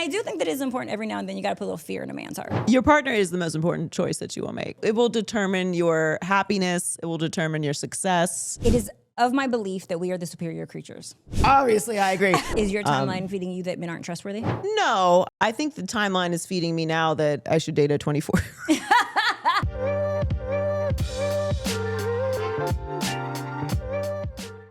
I do think that it is important every now and then. You got to put a little fear in a man's heart. Your partner is the most important choice that you will make. It will determine your happiness. It will determine your success. It is of my belief that we are the superior creatures. Obviously, I agree. Is your timeline feeding you that men aren't trustworthy? No, I think the timeline is feeding me now that I should date a 24.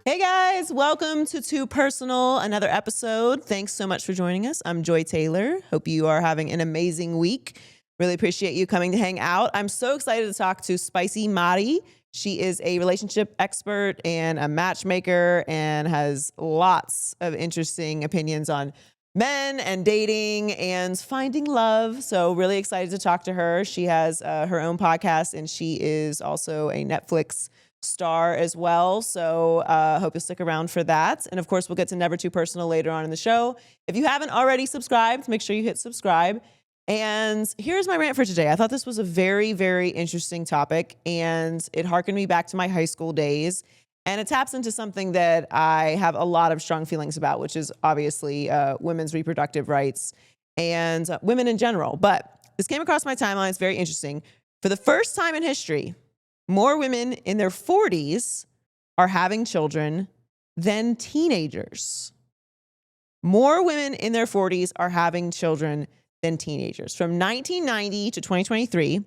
Hey guys, welcome to Too Personal, another episode. Thanks so much for joining us. I'm Joy Taylor. Hope you are having an amazing week. Really appreciate you coming to hang out. I'm so excited to talk to Spicy Mari. She is a relationship expert and a matchmaker and has lots of interesting opinions on men and dating and finding love. So really excited to talk to her. She has her own podcast and she is also a Netflix star as well. So hope you'll stick around for that. And of course, we'll get to Never Too Personal later on in the show. If you haven't already subscribed, make sure you hit subscribe. And here's my rant for today. I thought this was a very, very interesting topic, and it harkened me back to my high school days. And it taps into something that I have a lot of strong feelings about, which is obviously women's reproductive rights and women in general. But this came across my timeline. It's very interesting. For the first time in history, more women in their 40s are having children than teenagers. More women in their 40s are having children than teenagers. From 1990 to 2023,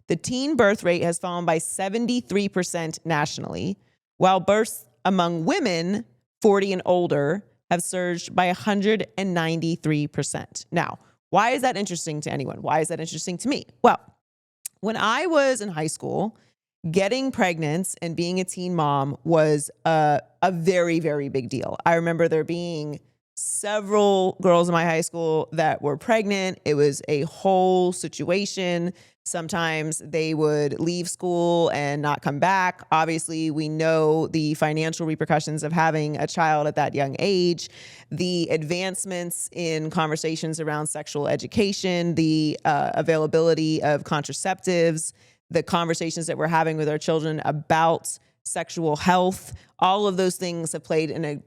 the teen birth rate has fallen by 73% nationally, while births among women 40 and older have surged by 193%. Now, why is that interesting to anyone? Why is that interesting to me? Well, when I was in high school, getting pregnant and being a teen mom was a very, very big deal. I remember there being several girls in my high school that were pregnant. It was a whole situation. Sometimes they would leave school and not come back. Obviously, we know the financial repercussions of having a child at that young age, the advancements in conversations around sexual education, the availability of contraceptives, the conversations that we're having with our children about sexual health. All of those things have played an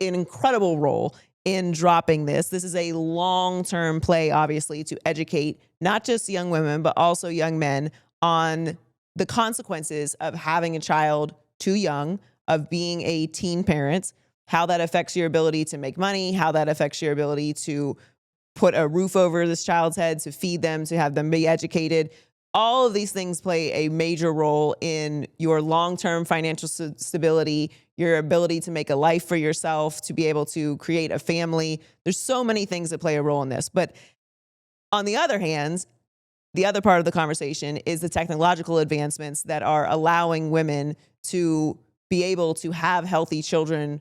incredible role in dropping this. This is a long-term play, obviously, to educate not just young women, but also young men on the consequences of having a child too young, of being a teen parent, how that affects your ability to make money, how that affects your ability to put a roof over this child's head, to feed them, to have them be educated. All of these things play a major role in your long-term financial stability, your ability to make a life for yourself, to be able to create a family. There's so many things that play a role in this. But on the other hand, the other part of the conversation is the technological advancements that are allowing women to be able to have healthy children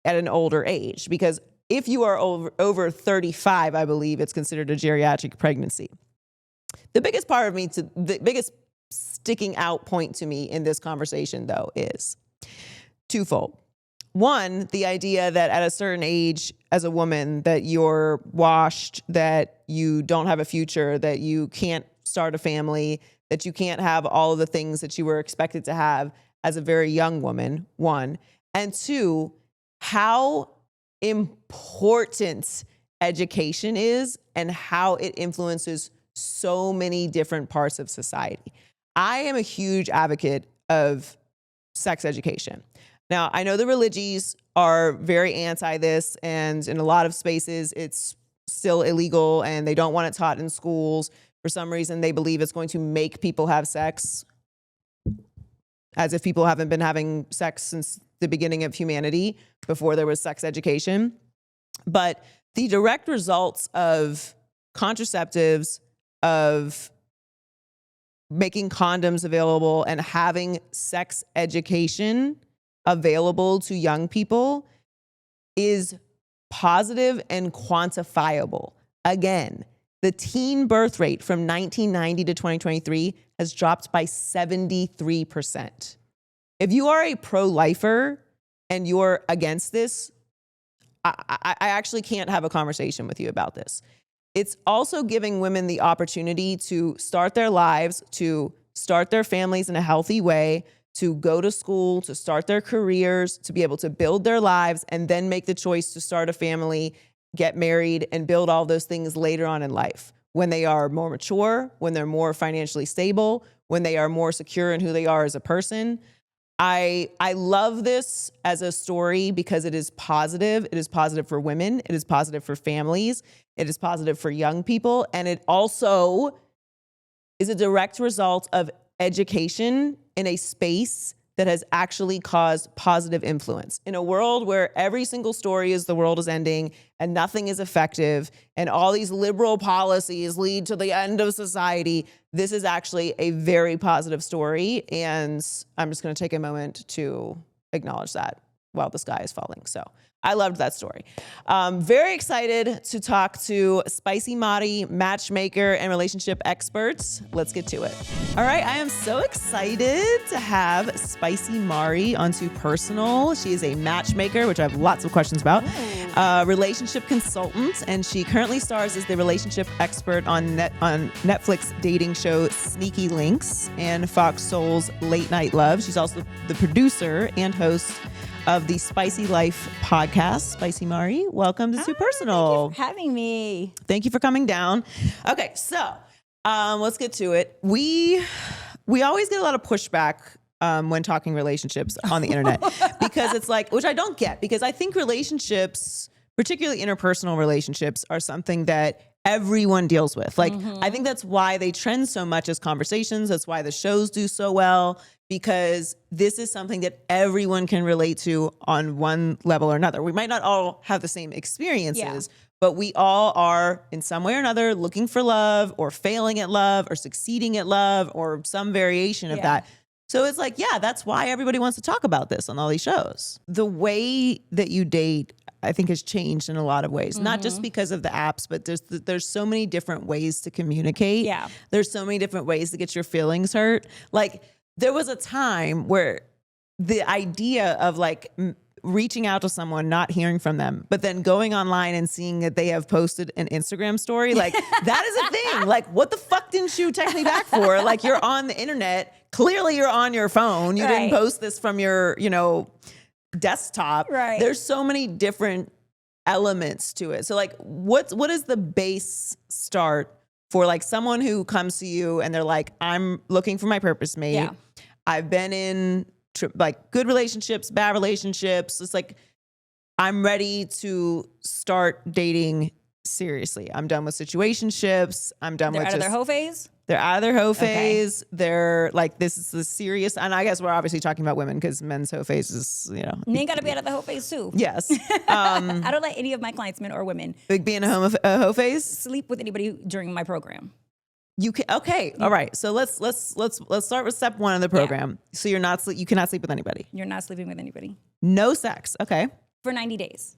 at an older age. Because if you are over 35, I believe it's considered a geriatric pregnancy. The biggest sticking out point to me in this conversation, though, is twofold. One, the idea that at a certain age as a woman that you're washed, that you don't have a future, that you can't start a family, that you can't have all of the things that you were expected to have as a very young woman, one. And two, how important education is and how it influences so many different parts of society. I am a huge advocate of sex education. Now, I know the religies are very anti this, and in a lot of spaces, it's still illegal and they don't want it taught in schools. For some reason, they believe it's going to make people have sex, as if people haven't been having sex since the beginning of humanity, before there was sex education. But the direct results of contraceptives, of making condoms available and having sex education available to young people is positive and quantifiable. Again, the teen birth rate from 1990 to 2023 has dropped by 73%. If you are a pro-lifer and you're against this, I actually can't have a conversation with you about this. It's also giving women the opportunity to start their lives, to start their families in a healthy way, to go to school, to start their careers, to be able to build their lives, and then make the choice to start a family get married, and build all those things later on in life. When they are more mature, when they're more financially stable, when they are more secure in who they are as a person. I love this as a story because it is positive. It is positive for women. It is positive for families. It is positive for young people. And it also is a direct result of education in a space that has actually caused positive influence. In a world where every single story is the world is ending and nothing is effective and all these liberal policies lead to the end of society, this is actually a very positive story. And I'm just going to take a moment to acknowledge that while the sky is falling. So I loved that story. Very excited to talk to Spicy Mari, matchmaker and relationship experts. Let's get to it. All right, I am so excited to have Spicy Mari on Too Personal. She is a matchmaker, which I have lots of questions about, relationship consultant, and she currently stars as the relationship expert on Netflix dating show Sneaky Links and Fox Soul's Late Night Love. She's also the producer and host of the Spicy Life podcast. Spicy Mari, welcome to Too Personal. Thank you for having me. Thank you for coming down. Okay, so let's get to it. We always get a lot of pushback when talking relationships on the internet because it's like, which I don't get, because I think relationships, particularly interpersonal relationships, are something that everyone deals with. Like, I think that's why they trend so much as conversations. That's why the shows do so well, because this is something that everyone can relate to on one level or another. We might not all have the same experiences, but we all are in some way or another looking for love or failing at love or succeeding at love or some variation of that. So it's like, yeah, that's why everybody wants to talk about this on all these shows. The way that you date, I think, has changed in a lot of ways, not just because of the apps, but there's so many different ways to communicate. Yeah. There's so many different ways to get your feelings hurt. Like, there was a time where the idea of like reaching out to someone, not hearing from them, but then going online and seeing that they have posted an Instagram story, like that is a thing. Like, what the fuck didn't you text me back for? Like, you're on the internet. Clearly you're on your phone. You didn't post this from your, desktop. Right. There's so many different elements to it. So like, what is the base start for like someone who comes to you and they're like, I'm looking for my purpose mate. Yeah. I've been in like good relationships, bad relationships. It's like, I'm ready to start dating seriously. I'm done with situationships. I'm done with out of their hoe phase? They're out of their hoe phase. They're like, this is the serious, and I guess we're obviously talking about women because men's hoe phase is, Men got to be out of the hoe phase too. Yes. I don't let any of my clients, men or women, Like being a hoe phase? sleep with anybody during my program. You can, okay. All right. So let's start with step one of the program. So you cannot sleep with anybody. You're not sleeping with anybody. No sex. Okay. For 90 days.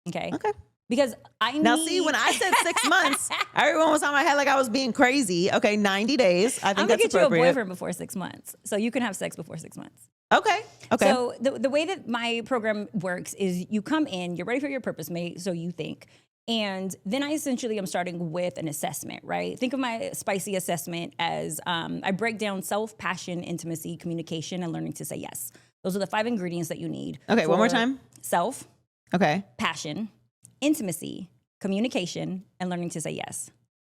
Okay. Okay. Because I need... Now, see, when I said 6 months, everyone was on my head like I was being crazy. Okay, 90 days. I think I'm going that's to get appropriate. you a boyfriend before 6 months. So you can have sex before 6 months. Okay. So the way that my program works is you come in, you're ready for your purpose mate, so you think. And then I essentially am starting with an assessment, right? Think of my spicy assessment as I break down self, passion, intimacy, communication, and learning to say yes. Those are the 5 ingredients that you need. Okay, one more time. Self, Okay. passion, intimacy, communication, and learning to say yes.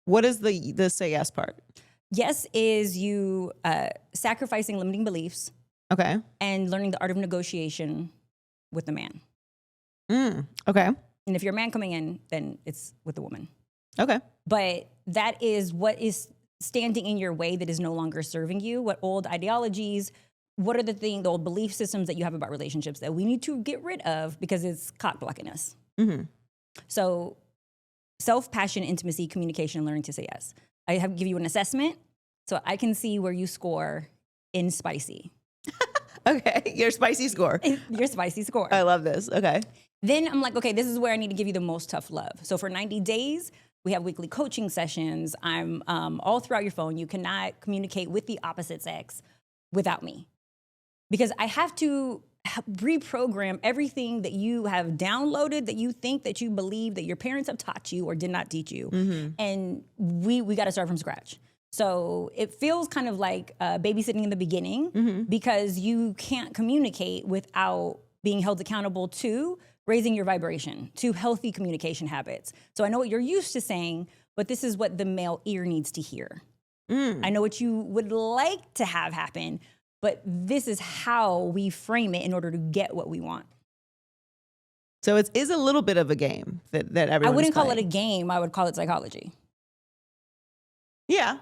What is the say yes part? Yes is you sacrificing limiting beliefs Okay. and learning the art of negotiation with the man. Okay. And if you're a man coming in, then it's with the woman. Okay. But that is what is standing in your way that is no longer serving you. What old ideologies, what are the old belief systems that you have about relationships that we need to get rid of because it's cock blocking us. So self, passion, intimacy, communication, and learning to say yes. I give you an assessment so I can see where you score in spicy. Okay. Your spicy score. Your spicy score. I love this. Okay. Then I'm like, okay, this is where I need to give you the most tough love. So for 90 days, we have weekly coaching sessions. I'm all throughout your phone. You cannot communicate with the opposite sex without me. Because I have to reprogram everything that you have downloaded, that you think, that you believe, that your parents have taught you or did not teach you. And we got to start from scratch. So it feels kind of like babysitting in the beginning because you can't communicate without being held accountable to raising your vibration to healthy communication habits. So I know what you're used to saying, but this is what the male ear needs to hear. I know what you would like to have happen, but this is how we frame it in order to get what we want. So it is a little bit of a game that everyone. I wouldn't call it a game. I would call it psychology. Yeah.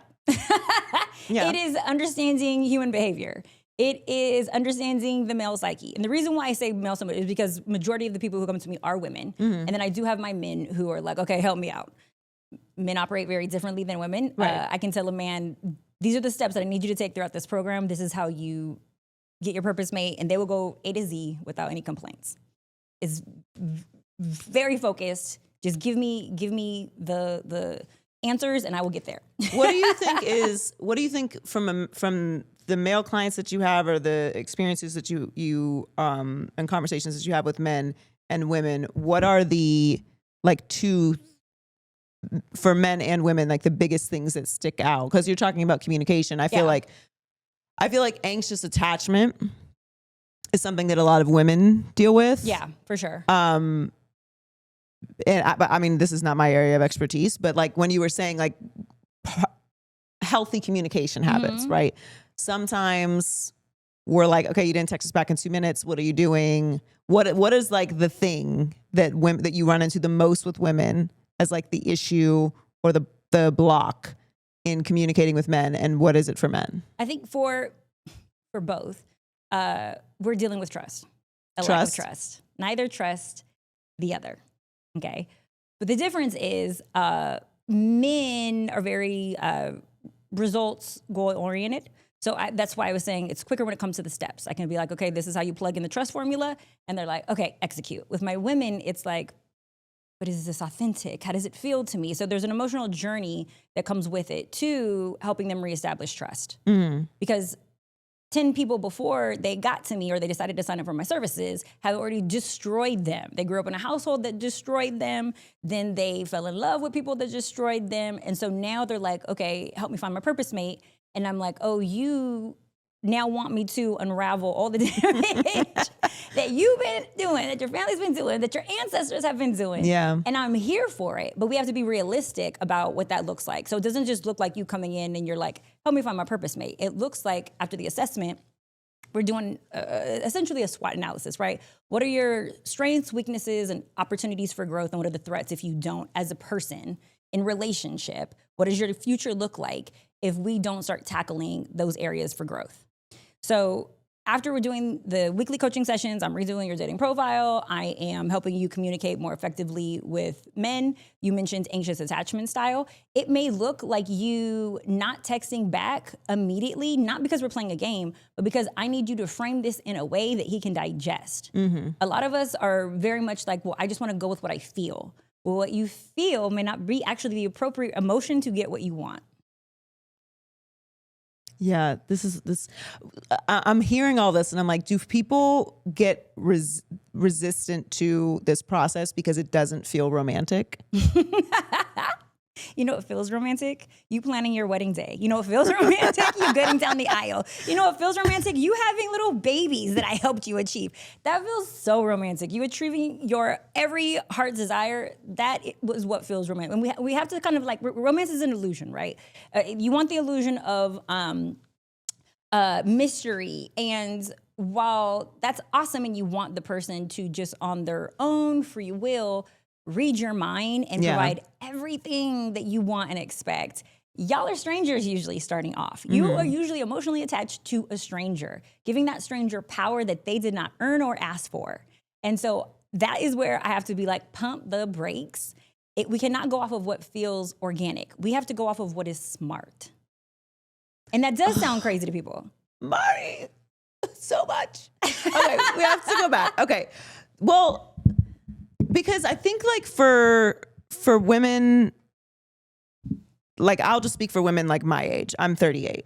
Yeah. It is understanding human behavior. It is understanding the male psyche. And the reason why I say male so much is because majority of the people who come to me are women. And then I do have my men who are like, okay, help me out. Men operate very differently than women. Right. I can tell a man, these are the steps that I need you to take throughout this program. This is how you get your purpose mate. And they will go A to Z without any complaints. It's very focused. Just give me the answers and I will get there. What do you think from the male clients that you have, or the experiences that you and conversations that you have with men and women, what are the two, for men and women, the biggest things that stick out? Because you're talking about communication. I feel like anxious attachment is something that a lot of women deal with. Yeah, for sure. I mean, this is not my area of expertise, but when you were saying healthy communication habits, right? Sometimes we're like, okay, you didn't text us back in 2 minutes. What are you doing? What is the thing that you run into the most with women as the issue or the block in communicating with men, and what is it for men? I think for both, we're dealing with trust. Lack of trust. Neither trust the other. Okay. But the difference is men are very results goal oriented. So that's why I was saying it's quicker when it comes to the steps. I can be like, okay, this is how you plug in the trust formula. And they're like, okay, execute. With my women, it's like, but is this authentic? How does it feel to me? So there's an emotional journey that comes with it to helping them reestablish trust. Because 10 people before they got to me or they decided to sign up for my services have already destroyed them. They grew up in a household that destroyed them. Then they fell in love with people that destroyed them. And so now they're like, okay, help me find my purpose mate. And I'm like, oh, you now want me to unravel all the damage that you've been doing, that your family's been doing, that your ancestors have been doing. Yeah. And I'm here for it. But we have to be realistic about what that looks like. So it doesn't just look like you coming in and you're like, help me find my purpose mate. It looks like after the assessment, we're doing essentially a SWOT analysis, right? What are your strengths, weaknesses, and opportunities for growth? And what are the threats if you don't as a person in relationship? What does your future look like if we don't start tackling those areas for growth? So after we're doing the weekly coaching sessions, I'm redoing your dating profile. I am helping you communicate more effectively with men. You mentioned anxious attachment style. It may look like you not texting back immediately, not because we're playing a game, but because I need you to frame this in a way that he can digest. A lot of us are very much like, well, I just want to go with what I feel. Well, what you feel may not be actually the appropriate emotion to get what you want. Yeah, I'm hearing all this and I'm like, do people get resistant to this process because it doesn't feel romantic? You know what feels romantic? You planning your wedding day. You know what feels romantic? You getting down the aisle. You know what feels romantic? You having little babies that I helped you achieve. That feels so romantic. You achieving your every heart desire. That was what feels romantic. And we have to kind of romance is an illusion, right? You want the illusion of mystery. And while that's awesome and you want the person to just on their own free will read your mind and provide everything that you want and expect, y'all are strangers usually starting off. You are usually emotionally attached to a stranger, giving that stranger power that they did not earn or ask for. And so that is where I have to be like, pump the brakes. We cannot go off of what feels organic. We have to go off of what is smart. And that does sound crazy to people. Mari, so much. Okay, we have to go back. Okay. Well, because I think for women, I'll just speak for women my age. I'm 38.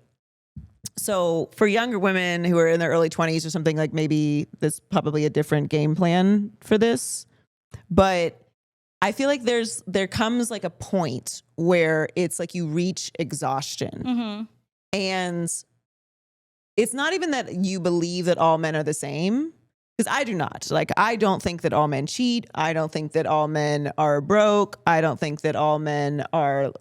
So for younger women who are in their early 20s or something, maybe there's probably a different game plan for this. But I feel like there comes a point where it's you reach exhaustion. And it's not even that you believe that all men are the same. Because I do not. Like, I don't think that all men cheat. I don't think that all men are broke. I don't think that all men are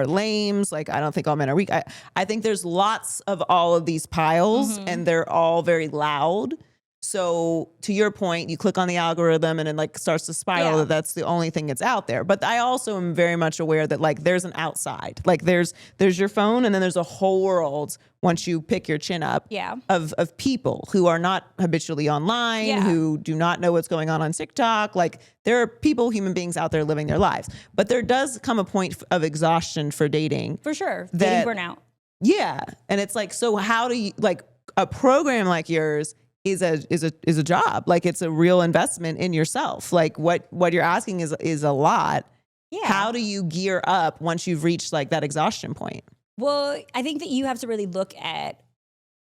lames. Like, I don't think all men are weak. I think there's lots of all of these piles and they're all very loud. So to your point, you click on the algorithm and it like starts to spiral that that's the only thing that's out there. But I also am very much aware that like there's an outside. Like there's your phone and then there's a whole world once you pick your chin up of people who are not habitually online, who do not know what's going on TikTok. Like there are people, human beings out there living their lives. But there does come a point of exhaustion for dating. For sure. Dating burnout. Yeah. And it's like, so how do you, like a program like yours is a job. Like it's a real investment in yourself. Like what you're asking is a lot. Yeah. How do you gear up once you've reached like that exhaustion point? Well, I think that you have to really look at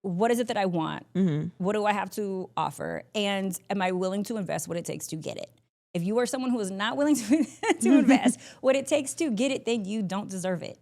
what is it that I want? What do I have to offer? And am I willing to invest what it takes to get it? If you are someone who is not willing to invest what it takes to get it, then you don't deserve it.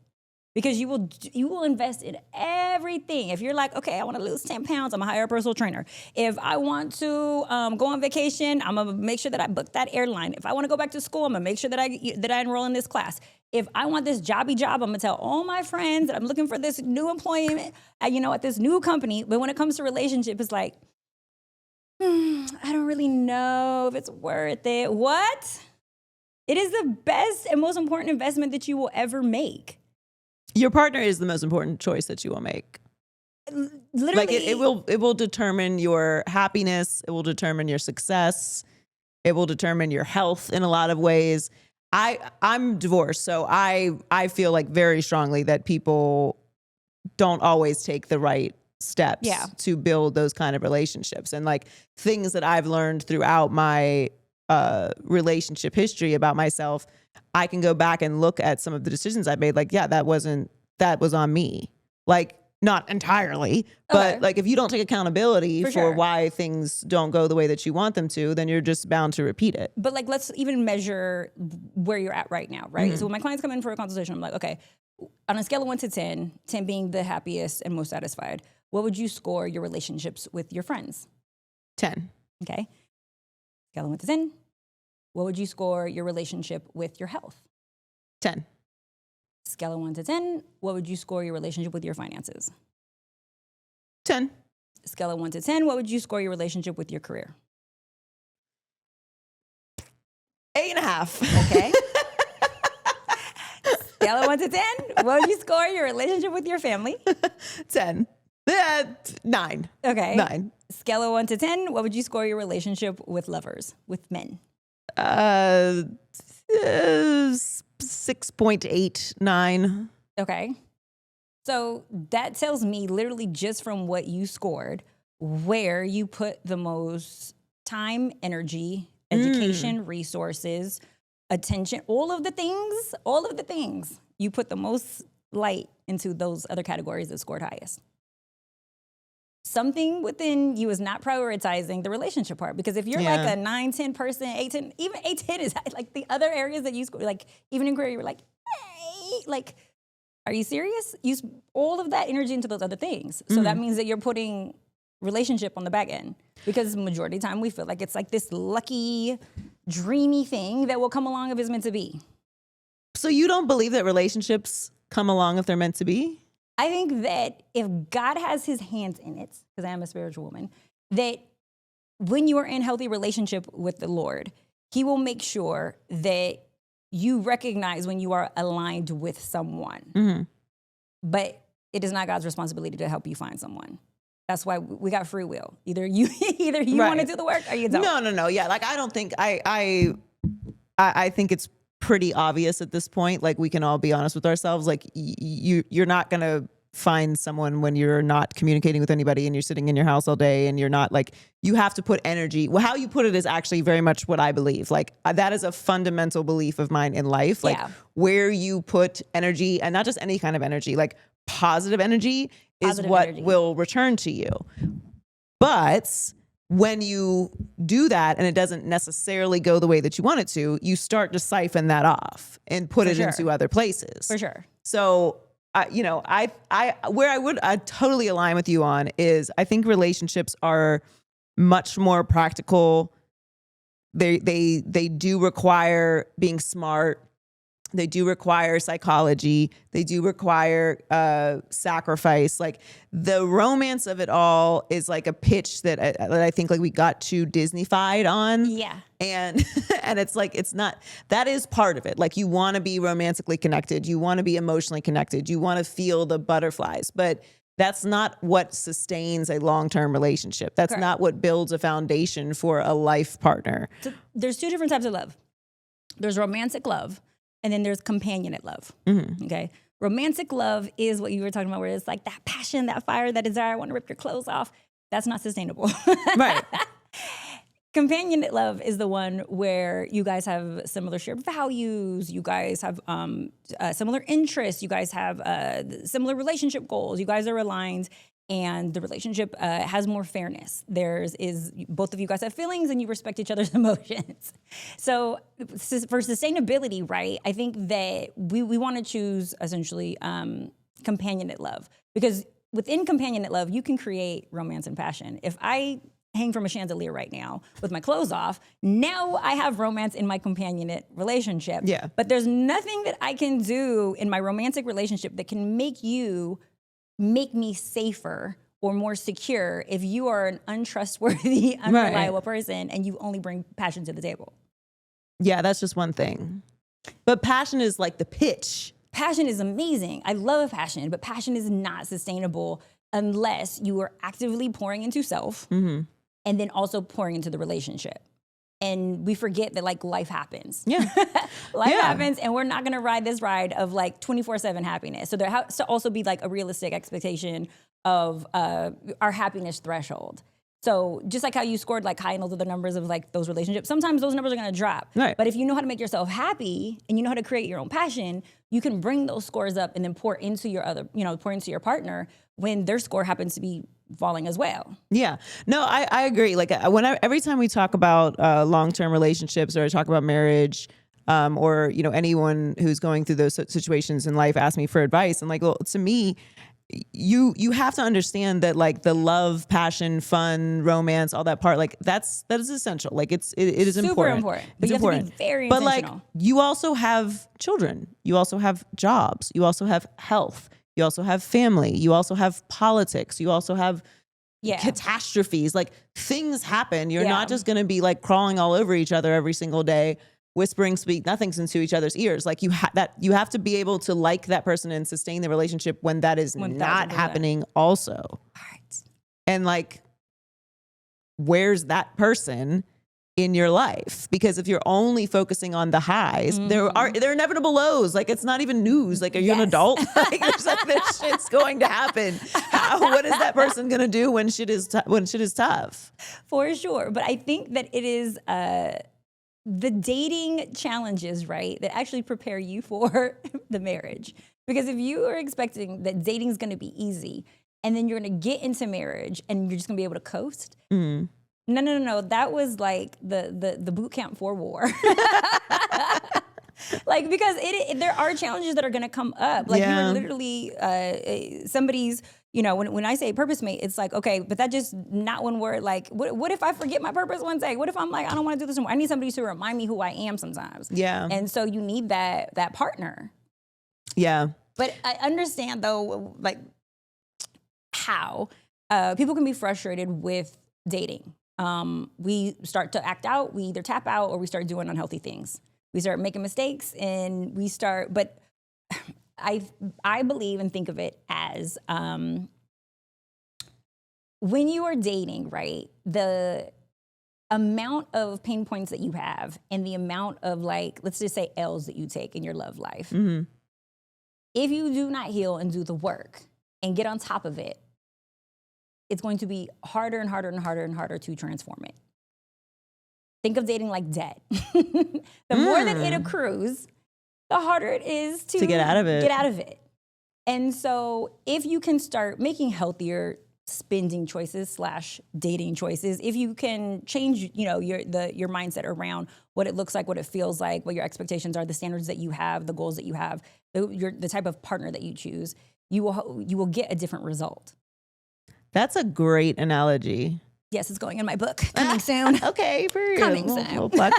Because you will invest in everything. If you're like, okay, I want to lose 10 pounds, I'm gonna hire a personal trainer. If I want to go on vacation, I'm gonna make sure that I book that airline. If I want to go back to school, I'm gonna make sure that I enroll in this class. If I want this jobby job, I'm gonna tell all my friends that I'm looking for this new employment, at this new company. But when it comes to relationship, it's like, I don't really know if it's worth it. What? It is the best and most important investment that you will ever make. Your partner is the most important choice that you will make. Literally. Like it will determine your happiness. It will determine your success. It will determine your health in a lot of ways. I'm divorced, so I feel like very strongly that people don't always take the right steps to build those kind of relationships. And like things that I've learned throughout my relationship history about myself, I can go back and look at some of the decisions I made. Like, that was on me. Like, not entirely, but like if you don't take accountability for why things don't go the way that you want them to, then you're just bound to repeat it. But like, let's even measure where you're at right now, right? So when my clients come in for a consultation, I'm like, okay, on a scale of 1 to 10, 10 being the happiest and most satisfied, what would you score your relationships with your friends? 10. Okay. Scale of 1 to 10. What would you score your relationship with your health? 10. Scale of 1 to 10. What would you score your relationship with your finances? 10. Scale of 1 to 10. What would you score your relationship with your career? 8.5. Okay. Scale of 1 to 10. What would you score your relationship with your family? 10. 9. Okay. 9. Scale of 1 to 10. What would you score your relationship with lovers, with men? 6.8, 9. Okay. So that tells me literally just from what you scored, where you put the most time, energy, education, resources, attention, all of the things, you put the most light into those other categories that scored highest. Something within you is not prioritizing the relationship part. Because if you're like a 9, 10 person, 8, 10, even 8, 10 is like the other areas that you score, like even in career, you're like, hey, like, are you serious? Use all of that energy into those other things. So that means that you're putting relationship on the back end. Because majority of the time we feel like it's like this lucky, dreamy thing that will come along if it's meant to be. So you don't believe that relationships come along if they're meant to be? I think that if God has his hands in it, because I am a spiritual woman, that when you are in healthy relationship with the Lord, he will make sure that you recognize when you are aligned with someone. But it is not God's responsibility to help you find someone. That's why we got free will. Either you want to do the work or you don't. No. Yeah, like I don't think I think it's pretty obvious at this point. Like we can all be honest with ourselves. Like you're not gonna find someone when you're not communicating with anybody and you're sitting in your house all day and you're not like, you have to put energy. Well, how you put it is actually very much what I believe. Like that is a fundamental belief of mine in life. Like where you put energy, and not just any kind of energy, like positive energy is what will return to you. But when you do that and it doesn't necessarily go the way that you want it to, you start to siphon that off and put it into other places. For sure. So, I totally align with you on is I think relationships are much more practical. They do require being smart. They do require psychology. They do require sacrifice. Like the romance of it all is like a pitch that I think like we got too Disney-fied on. Yeah. And and it's like, it's not, that is part of it. Like you want to be romantically connected. You want to be emotionally connected. You want to feel the butterflies, but that's not what sustains a long-term relationship. That's Correct. not what builds a foundation for a life partner. So there's two different types of love. There's romantic love, and then there's companionate love. Mm-hmm. Okay. Romantic love is what you were talking about, where it's like that passion, that fire, that desire. I want to rip your clothes off. That's not sustainable. Right. Companionate love is the one where you guys have similar shared values. You guys have similar interests. You guys have similar relationship goals. You guys are aligned, and the relationship has more fairness. Both of you guys have feelings, and you respect each other's emotions. So for sustainability, right, I think that we want to choose essentially companionate love, because within companionate love, you can create romance and passion. If I hang from a chandelier right now with my clothes off, now I have romance in my companionate relationship. Yeah. But there's nothing that I can do in my romantic relationship that can make me safer or more secure if you are an untrustworthy, unreliable person and you only bring passion to the table. Yeah, that's just one thing. But passion is like the pitch. Passion is amazing. I love passion, but passion is not sustainable unless you are actively pouring into self. Mm-hmm. And then also pouring into the relationship. And we forget that like life happens. Yeah. Life happens, and we're not gonna ride this ride of like 24/7 happiness. So there has to also be like a realistic expectation of our happiness threshold. So just like how you scored like high in those other numbers of like those relationships, sometimes those numbers are gonna drop. Right. But if you know how to make yourself happy and you know how to create your own passion, you can bring those scores up and then pour into your partner when their score happens to be falling as well. Yeah. No, I agree. Like every time we talk about long-term relationships, or I talk about marriage, or anyone who's going through those situations in life asks me for advice, and like, well, to me, you have to understand that like the love, passion, fun, romance, all that part, like that is essential. Like it is Super important. But you have to be very intentional. But like you also have children, you also have jobs, you also have health, you also have family, you also have politics, you also have catastrophes. Like things happen. You're not just going to be like crawling all over each other every single day, whispering sweet nothings into each other's ears. Like you have to be able to like that person and sustain the relationship when that is not happening also. Right. And like, where's that person in your life? Because if you're only focusing on the highs, there are inevitable lows. Like it's not even news. Like, are you an adult? Like there's like this shit's going to happen. What is that person gonna do when shit is tough? For sure. But I think that it is the dating challenges, right, that actually prepare you for the marriage. Because if you are expecting that dating is going to be easy, and then you're going to get into marriage and you're just going to be able to coast. No. That was like the boot camp for war. Like, because there are challenges that are going to come up. Like you're literally somebody's, when I say purpose mate, it's like, okay, but that just not one word. Like, what if I forget my purpose one day? What if I'm like, I don't want to do this anymore? I need somebody to remind me who I am sometimes. Yeah. And so you need that partner. Yeah. But I understand though, like how people can be frustrated with dating. We start to act out, we either tap out, or we start doing unhealthy things. We start making mistakes, and but I believe and think of it as when you are dating, right, the amount of pain points that you have and the amount of like, let's just say L's that you take in your love life. Mm-hmm. If you do not heal and do the work and get on top of it, it's going to be harder and harder and harder and harder to transform it. Think of dating like debt. The more that it accrues, the harder it is to get out of it. And so if you can start making healthier spending choices / dating choices, if you can change, your mindset around what it looks like, what it feels like, what your expectations are, the standards that you have, the goals that you have, the type of partner that you choose, you will get a different result. That's a great analogy. Yes, it's going in my book. Coming soon. Okay, for you. Coming soon. Little plug.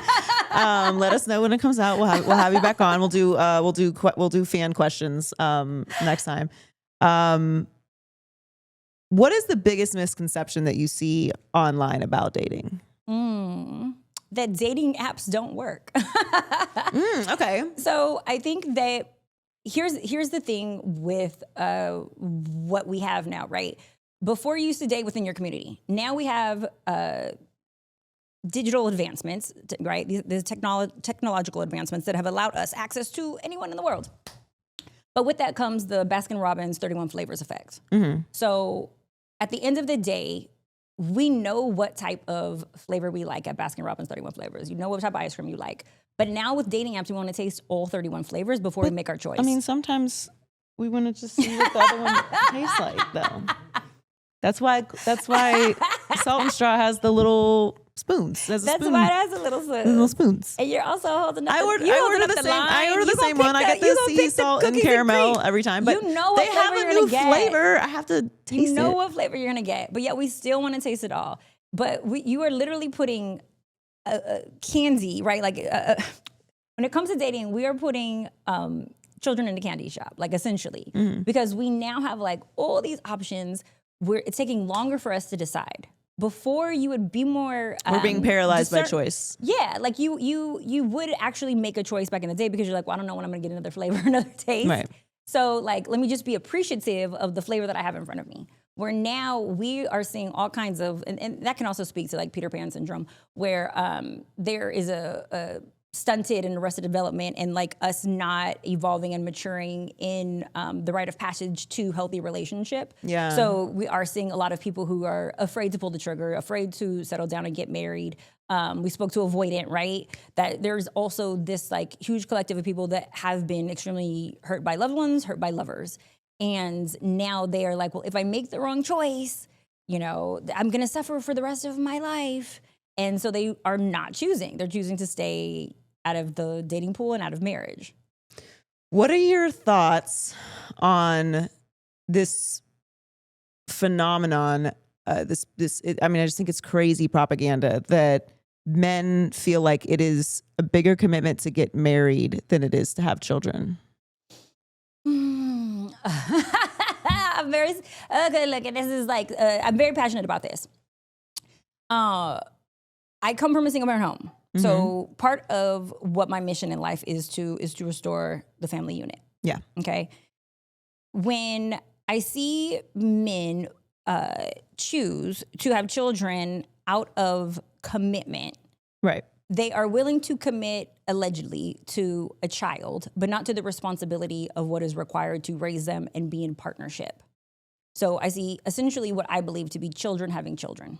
Let us know when it comes out. We'll have you back on. We'll do fan questions next time. What is the biggest misconception that you see online about dating? That dating apps don't work. Okay. So I think that here's the thing with what we have now, right? Before you used to date within your community. Now we have digital advancements, right? These technological advancements that have allowed us access to anyone in the world. But with that comes the Baskin-Robbins 31 flavors effect. So at the end of the day, we know what type of flavor we like at Baskin-Robbins 31 flavors. You know what type of ice cream you like. But now with dating apps, we want to taste all 31 flavors before we make our choice. I mean, sometimes we want to just see what the other one tastes like, though. That's why Salt and Straw has the little spoons. That's why it has a little spoon. Little spoons. And you're also holding up I order the same one. I get the sea salt and caramel every time. But you know what they have a new flavor. I have to taste it. You know what flavor you're gonna get. But yet we still want to taste it all. But you are literally putting candy, right? Like when it comes to dating, we are putting children in the candy shop, like essentially, because we now have like all these options. It's taking longer for us to decide. Before you would be more we're being paralyzed by choice. Yeah, like you would actually make a choice back in the day because you're like, well, I don't know when I'm gonna get another flavor, another taste. Right. So like, let me just be appreciative of the flavor that I have in front of me. Where now we are seeing all kinds of, and that can also speak to like Peter Pan syndrome, where there is a stunted and arrested development and like us not evolving and maturing in the rite of passage to healthy relationship. Yeah. So we are seeing a lot of people who are afraid to pull the trigger, afraid to settle down and get married. We spoke to avoidant, right? That there's also this like huge collective of people that have been extremely hurt by loved ones, hurt by lovers. And now they are like, well, if I make the wrong choice, you know, I'm going to suffer for the rest of my life. And so they are not choosing. They're choosing to stay out of the dating pool and out of marriage. What are your thoughts on this phenomenon? I just think it's crazy propaganda that men feel like it is a bigger commitment to get married than it is to have children. I'm very okay. Look, and this is like I'm very passionate about this. I come from a single parent home. So part of what my mission in life is to restore the family unit. Yeah. Okay. When I see men choose to have children out of commitment, right? They are willing to commit allegedly to a child, but not to the responsibility of what is required to raise them and be in partnership. So I see essentially what I believe to be children having children.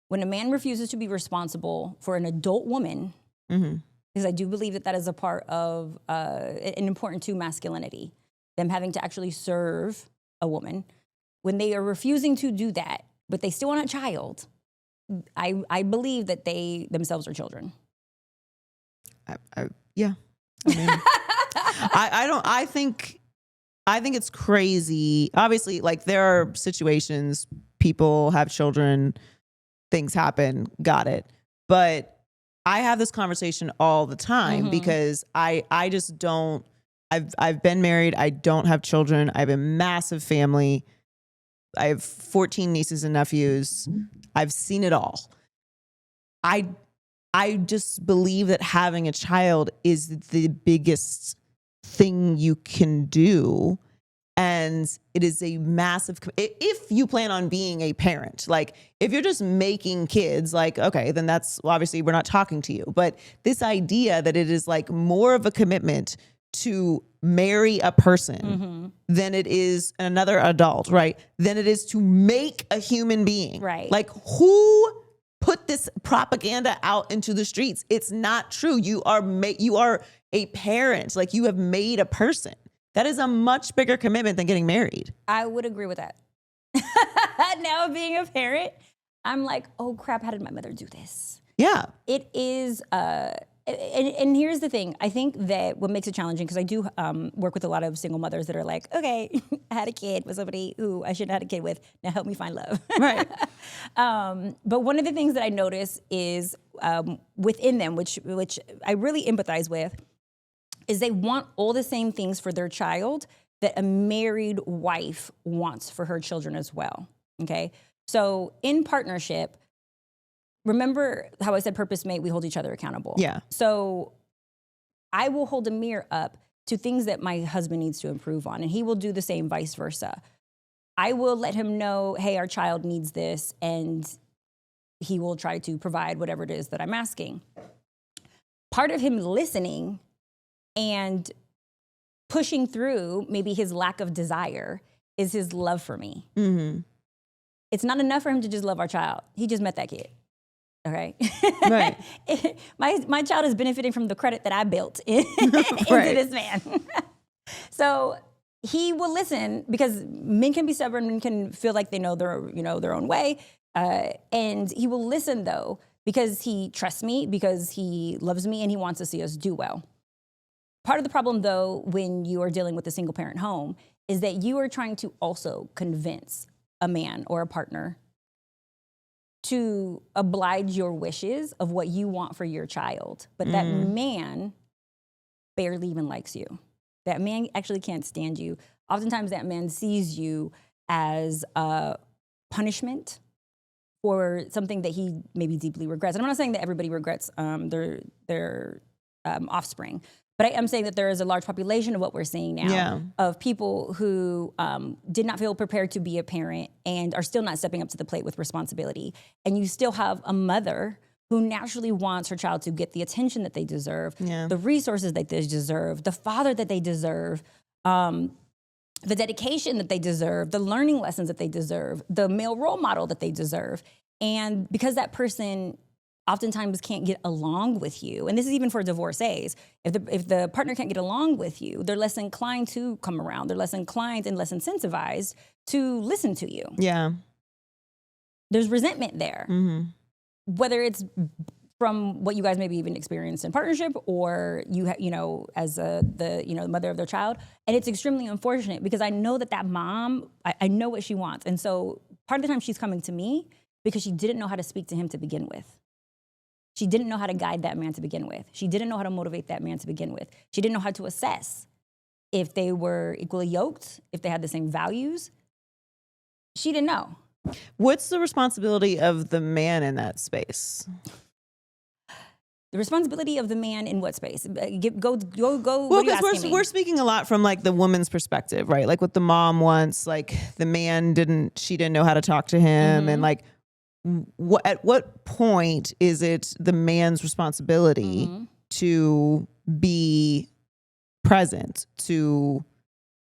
When a man refuses to be responsible for an adult woman, because I do believe that is a part of an important to masculinity, them having to actually serve a woman. When they are refusing to do that, but they still want a child, I believe that they themselves are children. Yeah. I mean, I think it's crazy. Obviously, like there are situations, people have children, things happen, got it. But I have this conversation all the time because I just don't, I've been married. I don't have children. I have a massive family. I have 14 nieces and nephews. I've seen it all. I just believe that having a child is the biggest thing you can do. And it is a massive, if you plan on being a parent, like if you're just making kids, like, okay, then that's obviously we're not talking to you. But this idea that it is like more of a commitment to marry a person than it is another adult, right? Than it is to make a human being. Right. Like who put this propaganda out into the streets? It's not true. You are a parent. Like you have made a person. That is a much bigger commitment than getting married. I would agree with that. Now being a parent, I'm like, oh crap, how did my mother do this? Yeah. It is, and And here's the thing. I think that what makes it challenging, because I do work with a lot of single mothers that are like, okay, I had a kid with somebody who I shouldn't have had a kid with. Now help me find love. Right. But one of the things that I notice is within them, which I really empathize with, is they want all the same things for their child that a married wife wants for her children as well. Okay? So in partnership, remember how I said purpose mate, we hold each other accountable. Yeah. So I will hold a mirror up to things that my husband needs to improve on, and he will do the same, vice versa. I will let him know, hey, our child needs this, and he will try to provide whatever it is that I'm asking. Part of him listening and pushing through maybe his lack of desire is his love for me. Mm-hmm. It's not enough for him to just love our child. He just met that kid. Okay. Right. my child is benefiting from the credit that I built into Right. this man. So he will listen, because men can be stubborn, men can feel like they know their own way. And he will listen though, because he trusts me, because he loves me, and he wants to see us do well. Part of the problem though, when you are dealing with a single parent home, is that you are trying to also convince a man or a partner to oblige your wishes of what you want for your child. But that man barely even likes you. That man actually can't stand you. Oftentimes that man sees you as a punishment for something that he maybe deeply regrets. And I'm not saying that everybody regrets their offspring, but I am saying that there is a large population of what we're seeing now of people who did not feel prepared to be a parent and are still not stepping up to the plate with responsibility. And you still have a mother who naturally wants her child to get the attention that they deserve, the resources that they deserve, the father that they deserve, the dedication that they deserve, the learning lessons that they deserve, the male role model that they deserve. And because that person oftentimes can't get along with you, and this is even for divorcees, if the partner can't get along with you, they're less inclined to come around. They're less inclined and less incentivized to listen to you. Yeah. There's resentment there. Mm-hmm. Whether it's from what you guys maybe even experienced in partnership, or as the mother of their child. And it's extremely unfortunate, because I know that mom, I know what she wants. And so part of the time she's coming to me because she didn't know how to speak to him to begin with. She didn't know how to guide that man to begin with. She didn't know how to motivate that man to begin with. She didn't know how to assess if they were equally yoked, if they had the same values. She didn't know. What's the responsibility of the man in that space? The responsibility of the man in what space? Go. Well, because we're speaking a lot from like the woman's perspective, right? Like what the mom wants, like the man she didn't know how to talk to him, and like at what point is it the man's responsibility to be present, to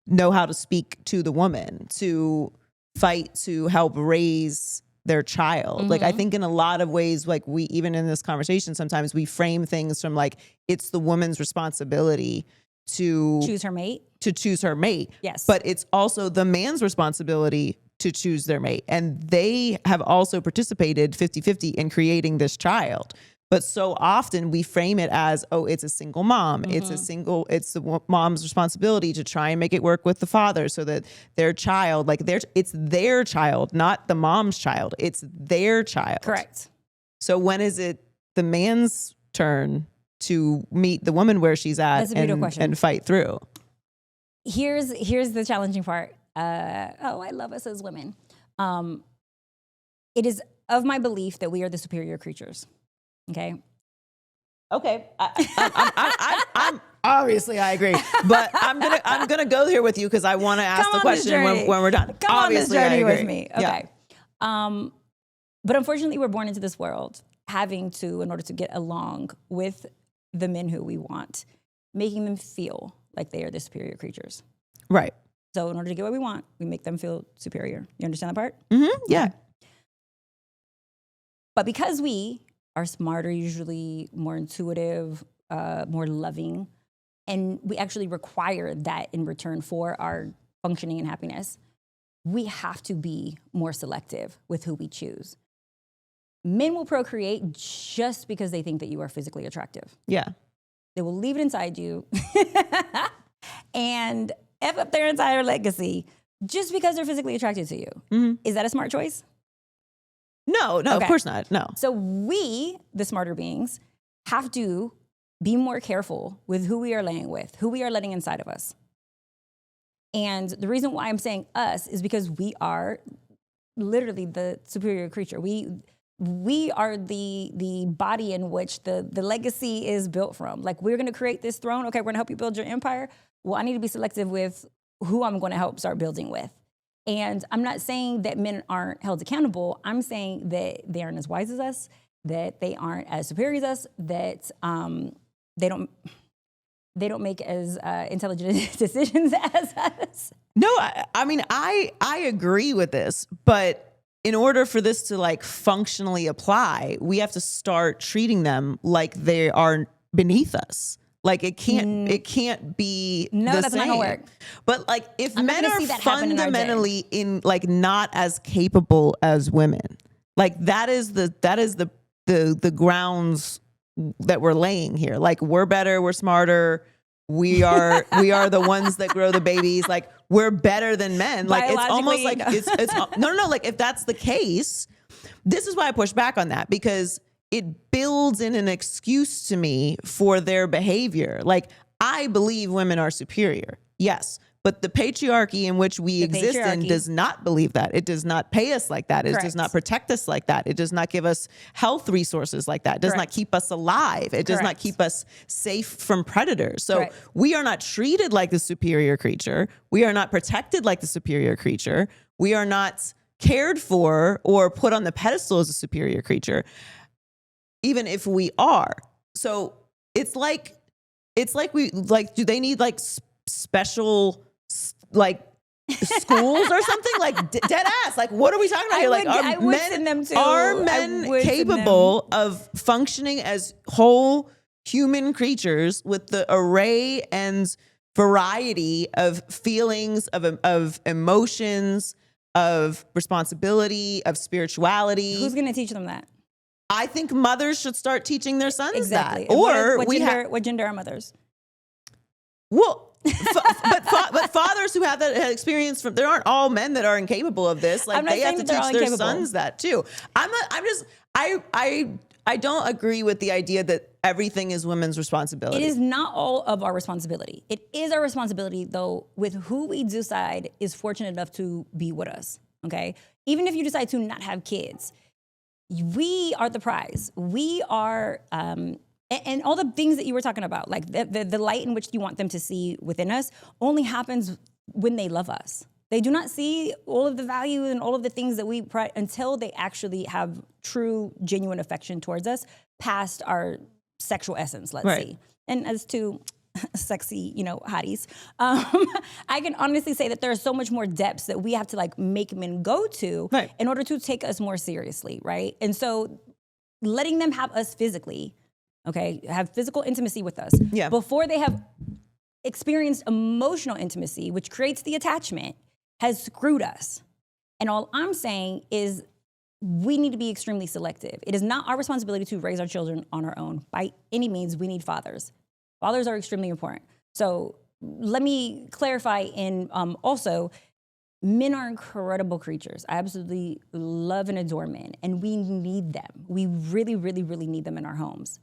know how to speak to the woman, to fight to help raise their child? Like, I think in a lot of ways, like we, even in this conversation, sometimes we frame things from like, it's the woman's responsibility to choose her mate. Yes. But it's also the man's responsibility to choose their mate. And they have also participated 50-50 in creating this child. But so often we frame it as, oh, it's a single mom. It's the mom's responsibility to try and make it work with the father so that their child, it's their child, not the mom's child. It's their child. Correct. So when is it the man's turn to meet the woman where she's at? That's a beautiful question. And fight through? Here's the challenging part. I love us as women. It is of my belief that we are the superior creatures. Okay. I'm obviously I agree, but I'm gonna go here with you because I want to ask the question when we're done. Come obviously, on this journey I agree. with me. Okay. Yeah. But unfortunately, we're born into this world having to, in order to get along with the men who we want, making them feel like they are the superior creatures. Right. So in order to get what we want, we make them feel superior. You understand that part? Mm-hmm. Yeah. Okay. But because we are smarter, usually more intuitive, more loving, and we actually require that in return for our functioning and happiness, we have to be more selective with who we choose. Men will procreate just because they think that you are physically attractive. Yeah. They will leave it inside you and F up their entire legacy just because they're physically attracted to you. Is that a smart choice? No, of course not. No. So we, the smarter beings, have to be more careful with who we are laying with, who we are letting inside of us. And the reason why I'm saying us is because we are literally the superior creature. We are the body in which the legacy is built from. Like, we're going to create this throne. Okay, we're going to help you build your empire. Well, I need to be selective with who I'm going to help start building with. And I'm not saying that men aren't held accountable. I'm saying that they aren't as wise as us, that they aren't as superior as us, that they don't make as intelligent decisions as us. No, I mean, I agree with this, but in order for this to like functionally apply, we have to start treating them like they are beneath us. Like it can't be no, the that's same. not gonna work. But like if I'm men not gonna are see that happen in our day. fundamentally in like not as capable as women, like that is the grounds that we're laying here. Like we're better, we're smarter, we are the ones that grow the babies. Like we're better than men. Like it's almost like it's no. Like if that's the case, this is why I push back on that, because it builds in an excuse to me for their behavior. Like I believe women are superior. Yes. But the patriarchy in which we exist in does not believe that. It does not pay us like that. It does not protect us like that. It does not give us health resources like that. It does not keep us alive. It does not keep us safe from predators. So we are not treated like the superior creature. We are not protected like the superior creature. We are not cared for or put on the pedestal as a superior creature, even if we are. So it's like we like, do they need like special like schools or something? Like dead ass. Like what are we talking about here? Like are men capable of functioning as whole human creatures with the array and variety of feelings, of emotions, of responsibility, of spirituality? Who's going to teach them that? I think mothers should start teaching their sons that. Or what gender are mothers? Well, but fathers who have that experience there aren't all men that are incapable of this. Like they have to teach their sons that too. I don't agree with the idea that everything is women's responsibility. It is not all of our responsibility. It is our responsibility though with who we decide is fortunate enough to be with us. Okay. Even if you decide to not have kids, we are the prize. We are, and all the things that you were talking about, like the light in which you want them to see within us only happens when they love us. They do not see all of the value and all of the things that we until they actually have true, genuine affection towards us past our sexual essence, let's see. And as to sexy, hotties, I can honestly say that there are so much more depths that we have to like make men go to in order to take us more seriously, right? And so letting them have us physically, have physical intimacy with us before they have experienced emotional intimacy, which creates the attachment, has screwed us. And all I'm saying is we need to be extremely selective. It is not our responsibility to raise our children on our own. By any means, we need fathers. Fathers are extremely important. So let me clarify also, men are incredible creatures. I absolutely love and adore men, and we need them. We really, really, really need them in our homes.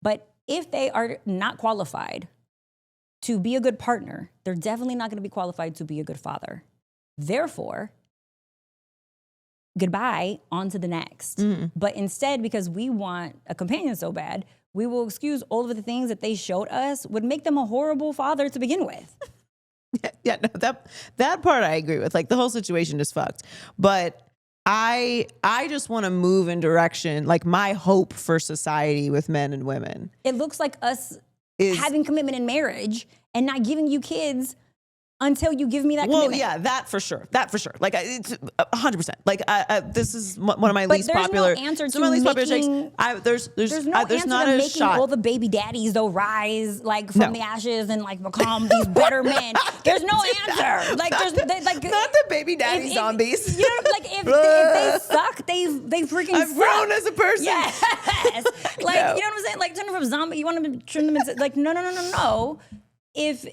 But if they are not qualified to be a good partner, they're definitely not going to be qualified to be a good father. Therefore, goodbye, on to the next. Mm-hmm. But instead, because we want a companion so bad, we will excuse all of the things that they showed us would make them a horrible father to begin with. No, that part I agree with. Like the whole situation is fucked. But I just want to move in direction, like my hope for society with men and women. It looks like us having commitment in marriage and not giving you kids until you give me that Well, commitment. yeah, that for sure. Like it's 100%. Like this is one of my But least there's popular. no answer some of my to least popular takes. making. There's no answer not to a making shot. all the baby daddies though rise like from No. the ashes and like become these better men. There's no answer. Like there's like not the baby daddy zombies. You know, like if they suck, they freaking I've suck. grown as a person. Yes. Like No. you know what I'm saying? Like turn them from zombie. You want to turn them into like no. If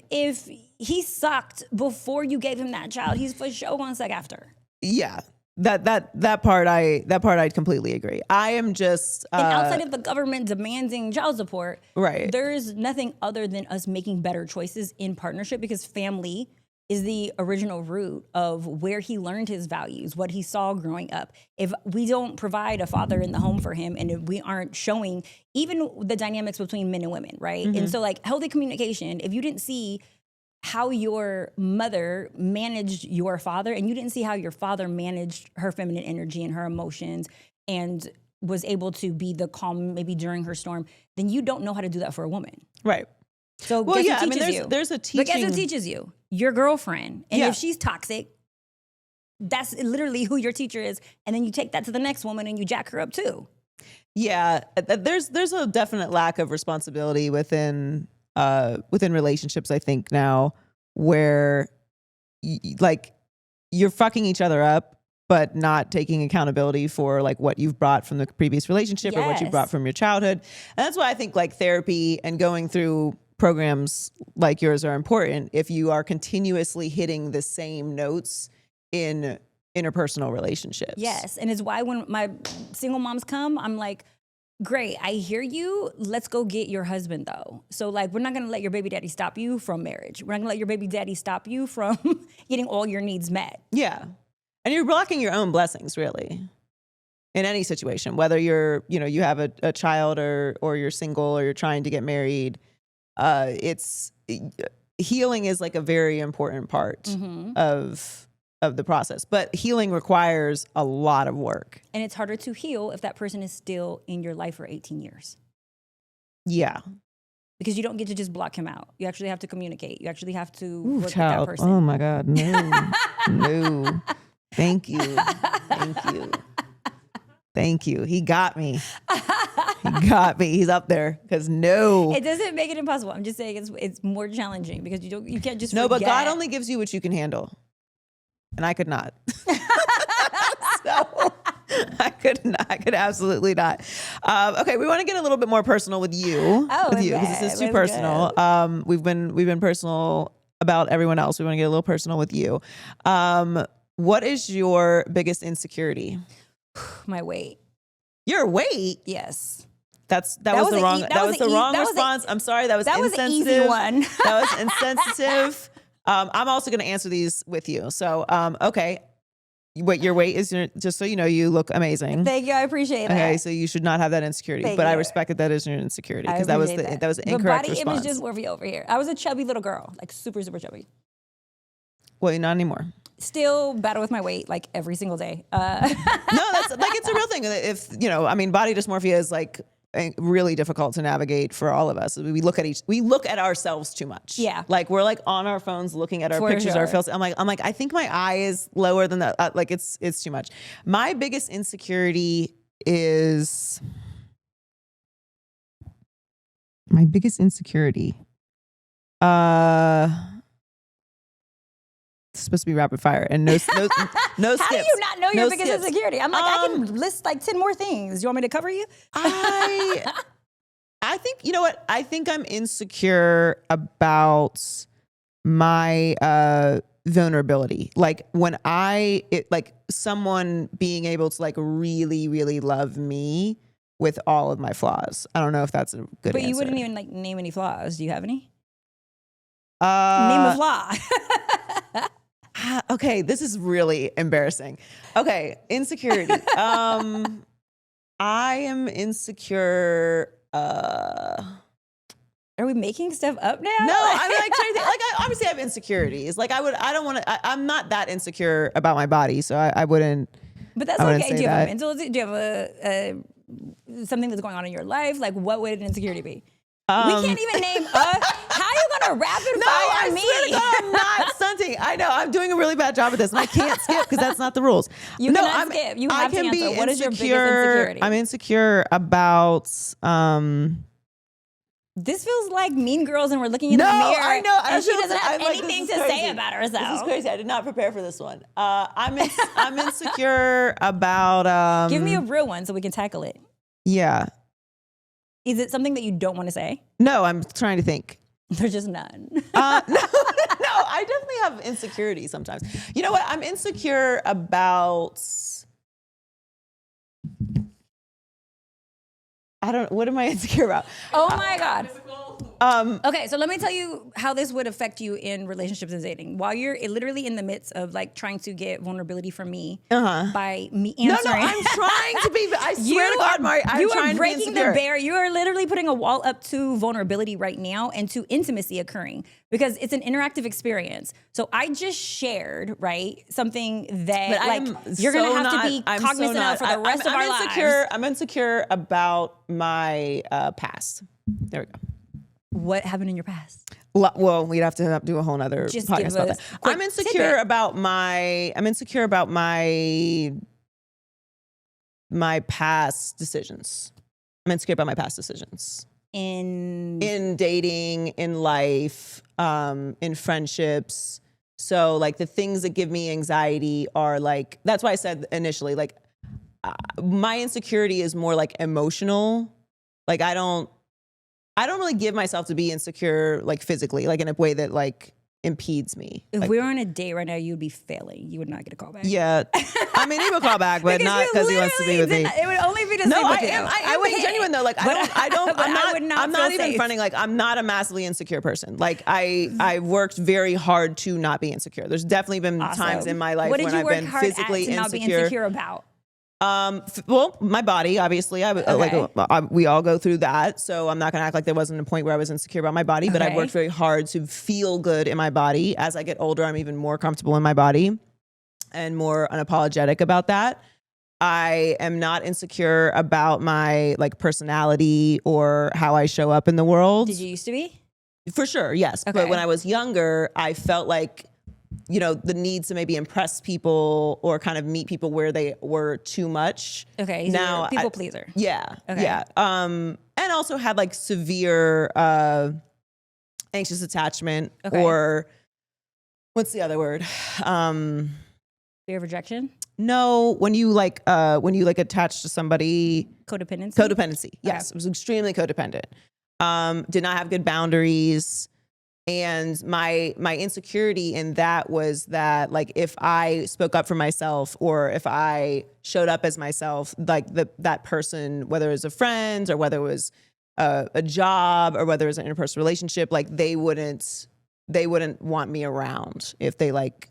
he sucked before you gave him that child, he's for sure gonna suck after. Yeah. That part I completely agree. I am just And outside of the government demanding child support, right. there's nothing other than us making better choices in partnership because family is the original root of where he learned his values, what he saw growing up. If we don't provide a father in the home for him and if we aren't showing even the dynamics between men and women, right? Mm-hmm. And so like healthy communication, if you didn't see how your mother managed your father and you didn't see how your father managed her feminine energy and her emotions and was able to be the calm maybe during her storm, then you don't know how to do that for a woman. Right. So Well, guess yeah, who I mean, teaches you? there's a But guess teaching. who teaches you? Your girlfriend. And Yeah. if she's toxic, that's literally who your teacher is. And then you take that to the next woman and you jack her up too. Yeah, there's a definite lack of responsibility within relationships, I think now, where like you're fucking each other up but not taking accountability for like what you've brought from the previous relationship or what you Yes. brought from your childhood. And that's why I think like therapy and going through programs like yours are important if you are continuously hitting the same notes in interpersonal relationships. Yes. And it's why when my single moms come, I'm like, great, I hear you. Let's go get your husband though. So like, we're not going to let your baby daddy stop you from marriage. We're not going to let your baby daddy stop you from getting all your needs met. Yeah. And you're blocking your own blessings, really, in any situation, whether you're, you have a child or you're single or you're trying to get married. Healing is like a very important part of the process, but healing requires a lot of work. And it's harder to heal if that person is still in your life for 18 years. Yeah. Because you don't get to just block him out. You actually have to communicate. You actually have to Ooh, work with child. that person. Oh my God. No. No. Thank you. Thank you. He got me. He's up there because no. It doesn't make it impossible. I'm just saying it's more challenging because you can't just No, but forget. God only gives you what you can handle. And I could not. So I could absolutely not. Okay, we want to get a little bit more personal with you. Because this is too personal. We've been personal about everyone else. We want to get a little personal with you. What is your biggest insecurity? My weight. Your weight? Yes. That was the wrong response. I'm sorry. That was insensitive. An easy one. That was insensitive. I'm also going to answer these with you. So, okay. What your weight is, just so you know, you look amazing. Thank you. I appreciate that. Okay, so you should not have that insecurity. Thank but I you. respect that is your insecurity because that was the incorrect body response. image dysmorphia over here. I was a chubby little girl, like super, super chubby. Well, not anymore. Still battle with my weight like every single day. No, that's like it's a real thing. If body dysmorphia is like really difficult to navigate for all of us. We look at ourselves too much. Yeah. Like we're like on our phones looking at our pictures, our films. I'm like, I think my eye is lower than that. Like it's too much. My biggest insecurity is it's supposed to be rapid fire and no skips. How do you not know your biggest skips. insecurity? I'm like, I can list like 10 more things. You want me to cover you? I think, you know what? I think I'm insecure about my vulnerability. Like when like someone being able to like really, really love me with all of my flaws. I don't know if that's a good But answer. you wouldn't even like name any flaws. Do you have any? Name a flaw. Okay, this is really embarrassing. Okay, insecurity. I am insecure. Are we making stuff up now? No, I'm like trying to think. Like, I obviously have insecurities. Like, I'm not that insecure about my body, so I wouldn't. But that's okay. Do you have a mental? Do you have a something that's going on in your life? Like, what would an insecurity be? We can't even name. How are you gonna rapid fire me? I swear to God, I'm not stunting. I know. I'm doing a really bad job at this, and I can't skip because that's not the rules. You cannot skip. You have to answer. What is your biggest insecurity? I'm insecure about. This feels like Mean Girls, and we're looking in the mirror. I know. And she doesn't have anything to say about herself. This is crazy. I did not prepare for this one. I'm insecure about. Give me a real one so we can tackle it. Yeah. Is it something that you don't want to say? No, I'm trying to think. There's just none. No, I definitely have insecurity sometimes. You know what? I'm insecure about. What am I insecure about? Oh my God. Okay, so let me tell you how this would affect you in relationships and dating. While you're literally in the midst of like trying to get vulnerability from me by me answering. No, I'm trying to be. I swear to God, Mari, I'm trying to be breaking the barrier. You are literally putting a wall up to vulnerability right now and to intimacy occurring because it's an interactive experience. So I just shared, right, something that you're going to have to be cognizant of for the rest of our lives. I'm insecure about my past. There we go. What happened in your past? Well, we'd have to do a whole nother podcast about that. I'm insecure about my past decisions. I'm insecure about my past decisions. In dating, in life, in friendships. So like the things that give me anxiety are like, that's why I said initially, like my insecurity is more like emotional. Like I don't really give myself to be insecure, like physically, like in a way that like impedes me. If like, we were on a date right now, you'd be failing. You would not get a call back. Yeah. I mean, he would call back, but not because he wants to be with me. It would only be to sleep with you. I would being genuine though. Like I'm not even fronting. Like I'm not a massively insecure person. Like I worked very hard to not be insecure. There's definitely been times in my life when I've been physically insecure. Not be insecure about? Well, my body, obviously, we all go through that. So I'm not going to act like there wasn't a point where I was insecure about my body, but I've worked very hard to feel good in my body. As I get older, I'm even more comfortable in my body and more unapologetic about that. I am not insecure about my like personality or how I show up in the world. Did you used to be? For sure. Yes. Okay. But when I was younger, I felt like, you know, the need to maybe impress people or kind of meet people where they were too much. Okay. So now, people pleaser. Yeah. Okay. Yeah. And also had like severe anxious attachment or what's the other word? Fear of rejection? No, when you attach to somebody. Codependency? Codependency. Yes. Okay. It was extremely codependent. Did not have good boundaries. And my insecurity in that was that like if I spoke up for myself or if I showed up as myself, like that person, whether it was a friend or whether it was a job or whether it was an interpersonal relationship, like they wouldn't want me around if they like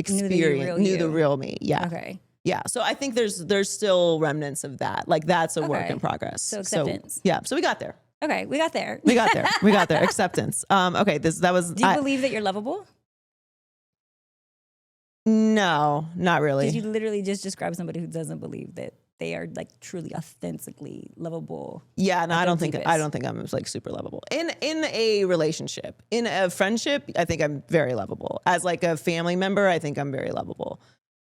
knew the real me. Yeah. Okay. Yeah. So I think there's still remnants of that. Like that's a work in progress. So acceptance. So we got there. Okay, we got there. We got there. Acceptance. Okay, that was. Do you believe that you're lovable? No, not really. Did you literally just describe somebody who doesn't believe that they are like truly, authentically lovable? Yeah, no, I don't think I'm like super lovable. In a relationship, in a friendship, I think I'm very lovable. As like a family member, I think I'm very lovable.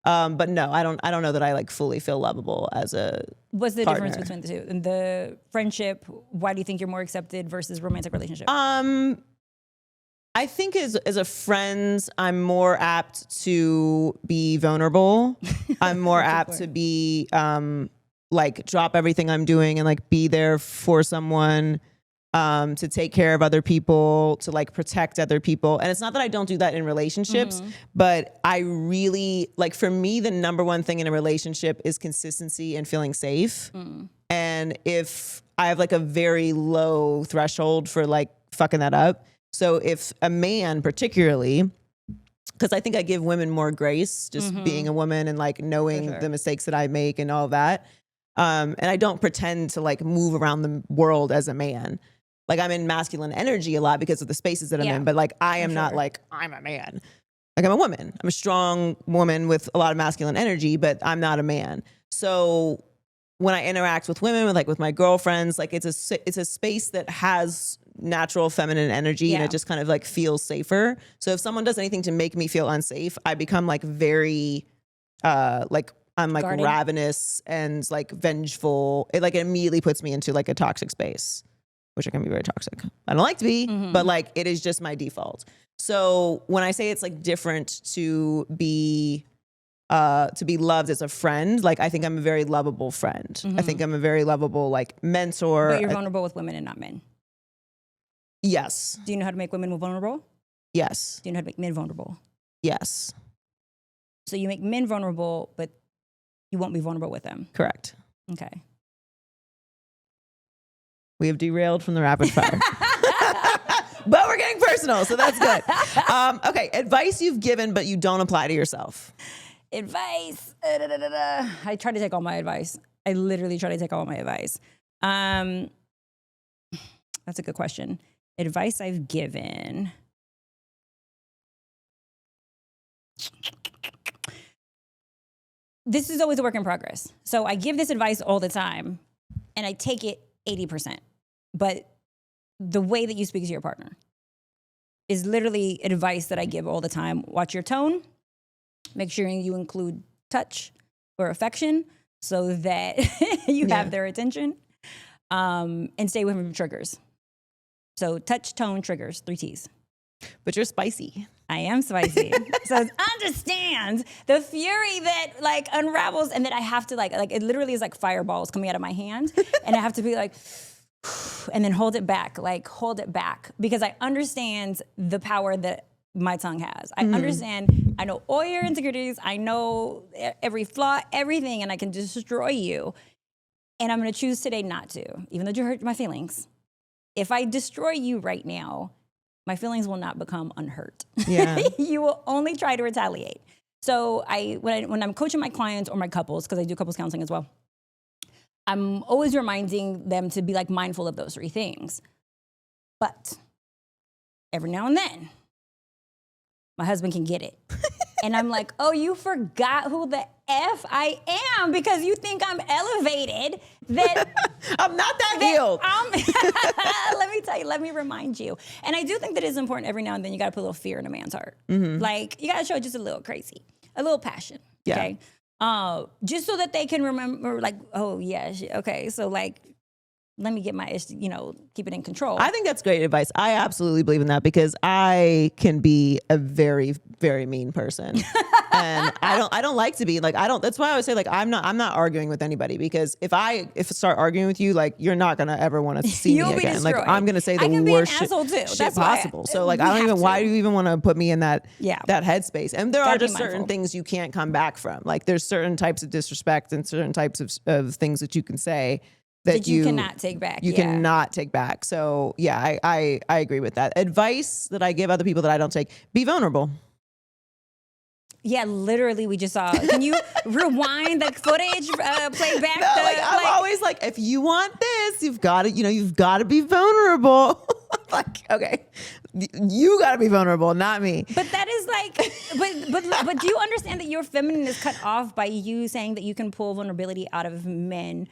But no, I don't know that I like fully feel lovable as a What's the partner. difference between the two? In the friendship, why do you think you're more accepted versus romantic relationship? I think as a friend, I'm more apt to be vulnerable. I'm more apt to be like drop everything I'm doing and like be there for someone. To take care of other people, to like protect other people. And it's not that I don't do that in relationships, but I really, like for me, the number one thing in a relationship is consistency and feeling safe. And if I have like a very low threshold for like fucking that up. So if a man particularly, because I think I give women more grace just being a woman and like knowing the mistakes that I make and all that. And I don't pretend to like move around the world as a man. Like I'm in masculine energy a lot because of the spaces that I'm in, but like I am not like, I'm a man. Like I'm a woman. I'm a strong woman with a lot of masculine energy, but I'm not a man. So when I interact with women, with my girlfriends, like it's a space that has natural feminine energy and Yeah. it just kind of like feels safer. So if someone does anything to make me feel unsafe, I become like very, like I'm like Guarded. ravenous and like vengeful. It like immediately puts me into like a toxic space, which I can be very toxic. I don't like to be, but like it is just my default. So when I say it's like different to be loved as a friend, like I think I'm a very lovable friend. I think I'm a very lovable like mentor. But you're vulnerable with women and not men. Yes. Do you know how to make women vulnerable? Yes. Do you know how to make men vulnerable? Yes. So you make men vulnerable, but you won't be vulnerable with them. Correct. Okay. We have derailed from the rapid fire. But we're getting personal, so that's good. Okay, advice you've given but you don't apply to yourself. Advice. I try to take all my advice. I literally try to take all my advice. That's a good question. Advice I've given. This is always a work in progress. So I give this advice all the time and I take it 80%. But the way that you speak to your partner is literally advice that I give all the time. Watch your tone. Make sure you include touch or affection so that you have their attention. And stay away from triggers. So touch, tone, triggers, 3 T's. But you're spicy. I am spicy. So understand the fury that like unravels and that I have to like it literally is like fireballs coming out of my hand. And I have to be like, and then hold it back because I understand the power that my tongue has. I understand, I know all your insecurities. I know every flaw, everything, and I can destroy you. And I'm going to choose today not to, even though you hurt my feelings. If I destroy you right now, my feelings will not become unhurt. Yeah. You will only try to retaliate. So when I'm coaching my clients or my couples, because I do couples counseling as well, I'm always reminding them to be like mindful of those 3 things. But every now and then, my husband can get it. And I'm like, oh, you forgot who the F I am because you think I'm elevated. That I'm not that healed. Let me tell you, let me remind you. And I do think that it's important every now and then you got to put a little fear in a man's heart. Like you got to show just a little crazy, a little passion. Yeah. Okay. Just so that they can remember like, oh yeah, okay. So like, let me get my, keep it in control. I think that's great advice. I absolutely believe in that because I can be a very, very mean person. And I don't like to be like, that's why I always say like, I'm not arguing with anybody because if I start arguing with you, like you're not going to ever want to see me again. Like I'm going to say the worst shit possible. So like, why do you even want to put me in that headspace? And there are just certain things you can't come back from. Like there's certain types of disrespect and certain types of things that you can say that you cannot take back. You cannot take back. So yeah, I agree with that. Advice that I give other people that I don't take, be vulnerable. Yeah, literally we just saw. Can you rewind the footage, play back? No, I'm always like, if you want this, you've got to be vulnerable. Like, okay, you got to be vulnerable, not me. But that is like, but do you understand that your feminine is cut off by you saying that you can pull vulnerability out of men,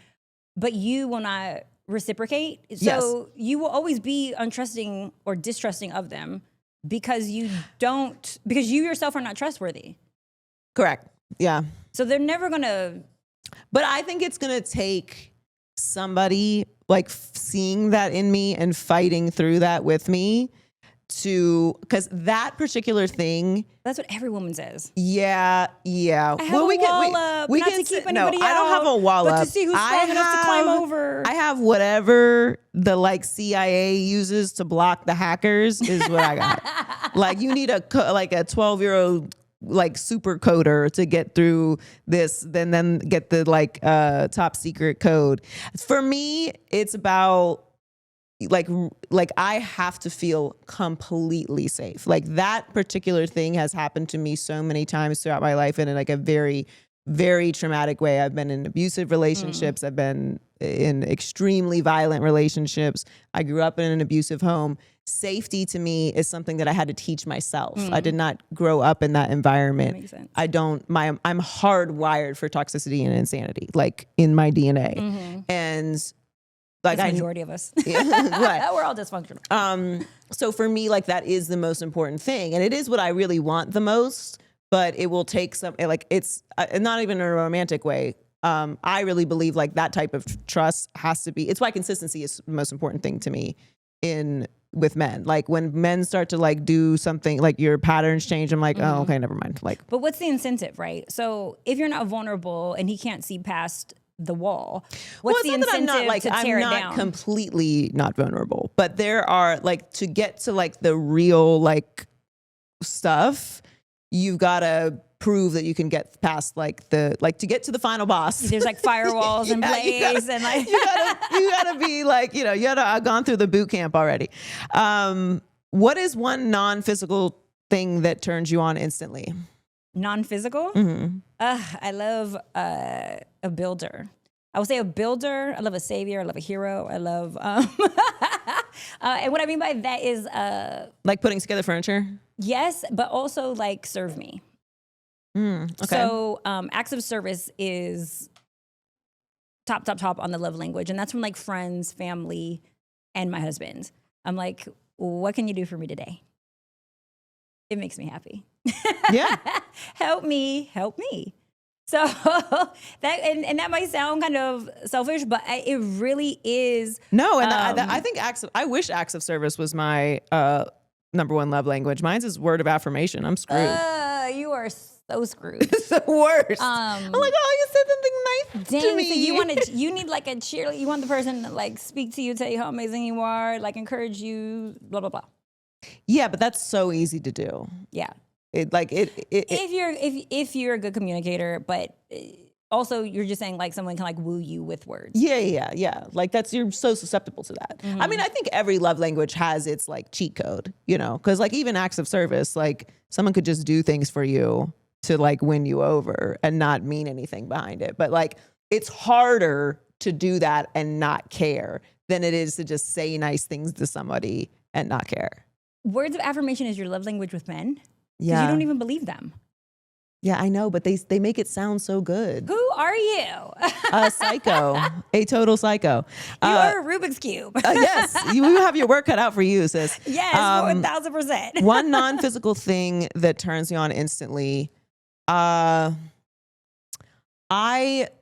but you will not reciprocate? So you will always be untrusting or distrusting of them because you yourself are not trustworthy. Correct. Yeah. So they're never going to. But I think it's going to take somebody like seeing that in me and fighting through that with me because that particular thing. That's what every woman says. Yeah. I have a wall up, not to keep anybody out. I don't have a wall up. But to see who's strong enough to climb over. I have whatever the like CIA uses to block the hackers is what I got. Like you need a 12-year-old like super coder to get through this, then get the like top secret code. For me, it's about like I have to feel completely safe. Like that particular thing has happened to me so many times throughout my life and in like a very, very traumatic way. I've been in abusive relationships. I've been in extremely violent relationships. I grew up in an abusive home. Safety to me is something that I had to teach myself. I did not grow up in that environment. That makes sense. I'm hardwired for toxicity and insanity, like in my DNA. And like That's the majority of us. Right. We're all dysfunctional. So for me, like that is the most important thing. And it is what I really want the most, but it will take some, like it's not even in a romantic way. I really believe like that type of trust has to be, it's why consistency is the most important thing to me with men. Like when men start to like do something, like your patterns change, I'm like, oh, okay, never mind. Like, but what's the incentive, right? So if you're not vulnerable and he can't see past the wall, what's the incentive to tear it down? I'm not completely not vulnerable, but there are like, to get to like the real like stuff, you've got to prove that you can get past like to get to the final boss. There's like firewalls in place and like you gotta be like, you gotta have gone through the boot camp already. What is one non-physical thing that turns you on instantly? Non-physical? I love a builder. I would say a builder. I love a savior. I love a hero. I love and what I mean by that is like putting together furniture. Yes, but also like serve me. Okay. So acts of service is top on the love language. And that's from like friends, family, and my husband. I'm like, what can you do for me today? It makes me happy. Yeah. Help me. So and that might sound kind of selfish, but it really is. No, and I think I wish acts of service was my number one love language. Mine's is word of affirmation. I'm screwed. You are so screwed. It's the worst. I'm like, oh, you said something nice to me. So you need like a cheerleader. You want the person to like speak to you, tell you how amazing you are, like encourage you, blah blah blah. Yeah, but that's so easy to do. Yeah. If you're a good communicator, but also you're just saying like someone can like woo you with words. Yeah. Like you're so susceptible to that. I mean, I think every love language has its like cheat code, because like even acts of service, like someone could just do things for you to like win you over and not mean anything behind it. But like it's harder to do that and not care than it is to just say nice things to somebody and not care. Words of affirmation is your love language with men. Yeah. You don't even believe them. Yeah, I know, but they make it sound so good. Who are you? A psycho, a total psycho. You are a Rubik's Cube. Yes, you have your work cut out for you, sis. Yes, 1000%. One non-physical thing that turns me on instantly. I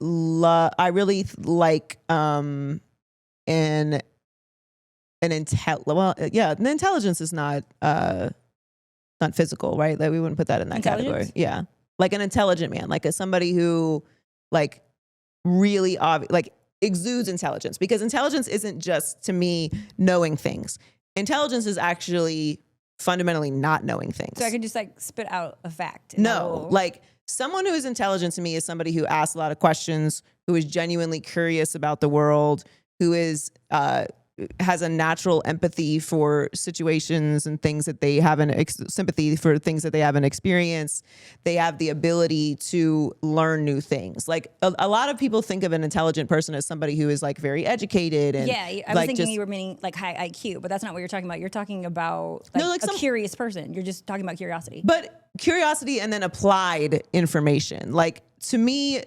really like the intelligence is not physical, right? Like we wouldn't put that in that category. Yeah. Like an intelligent man, like somebody who like really like exudes intelligence, because intelligence isn't just, to me, knowing things. Intelligence is actually fundamentally not knowing things. So I could just like spit out a fact. No, like someone who is intelligent to me is somebody who asks a lot of questions, who is genuinely curious about the world, who is has a natural empathy for situations and things that they haven't, sympathy for things that they haven't experienced. They have the ability to learn new things. Like a lot of people think of an intelligent person as somebody who is like very educated. And yeah, I was thinking you were meaning like high IQ, but that's not what you're talking about. You're talking about like a curious person. You're just talking about curiosity. But curiosity and then applied information. Like to me,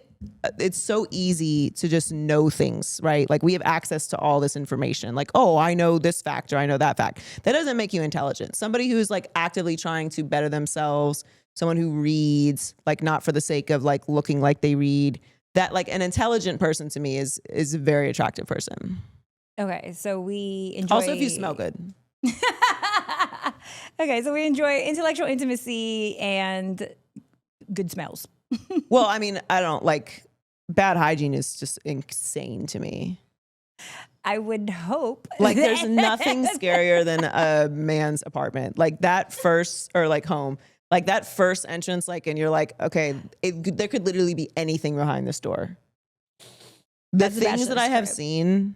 it's so easy to just know things, right? Like we have access to all this information. Like, oh, I know this fact or I know that fact. That doesn't make you intelligent. Somebody who is like actively trying to better themselves, someone who reads, like not for the sake of like looking like they read, that like an intelligent person to me is a very attractive person. Okay, so we enjoy... Also, if you smell good. Okay, so we enjoy intellectual intimacy and good smells. Well, I mean, I don't like, bad hygiene is just insane to me. I would hope. Like there's nothing scarier than a man's apartment. Like that first, or like home, like that first entrance, like, and you're like, okay, there could literally be anything behind this door. The things that I have seen,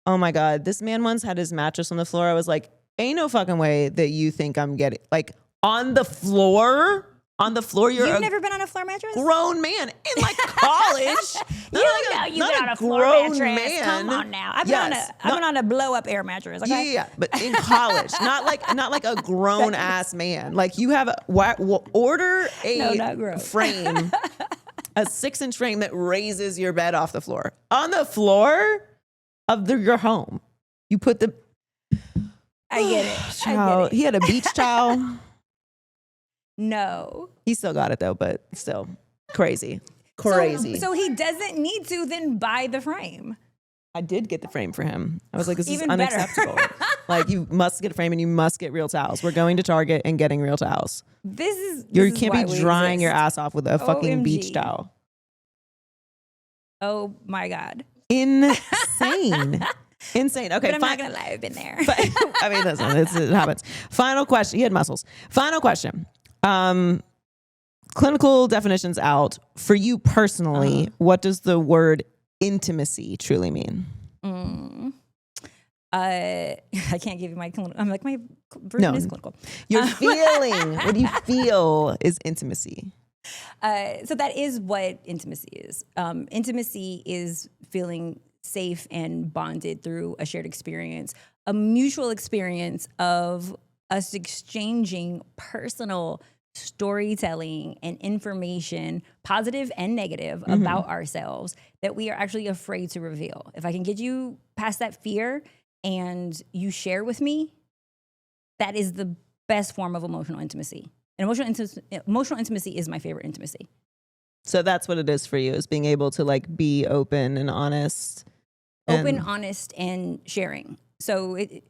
oh my God, this man once had his mattress on the floor. I was like, ain't no fucking way that you think I'm getting, like on the floor. On the floor, you've never been on a floor mattress? Grown man in like college. You've been on a floor mattress. Man. Come on now. I've been on a blow up air mattress. Okay? Yeah, but in college, not like a grown ass man. Like you have order a frame, a 6-inch frame that raises your bed off the floor. On the floor, of your home. You put the I get it. child, I get it. he had a beach towel. No. He still got it though, but still crazy. Crazy. So he doesn't need to then buy the frame. I did get the frame for him. I was like, this is Even better. unacceptable. Like, you must get a frame and you must get real towels. We're going to Target and getting real towels. You can't be drying your ass off with a fucking beach towel. Oh my God. Insane. Insane. Okay, but I'm not gonna lie, I've been there. I mean, listen, it happens. Final question. He had muscles. Final question. Clinical definitions out. For you personally, what does the word intimacy truly mean? I can't give you my clinical. I'm like, my version is clinical. Your feeling. What do you feel is intimacy? So that is what intimacy is. Intimacy is feeling safe and bonded through a shared experience, a mutual experience of us exchanging personal storytelling and information, positive and negative, about ourselves that we are actually afraid to reveal. If I can get you past that fear and you share with me, that is the best form of emotional intimacy. And emotional intimacy is my favorite intimacy. So that's what it is for you, is being able to like be open and honest. Honest, and sharing. So you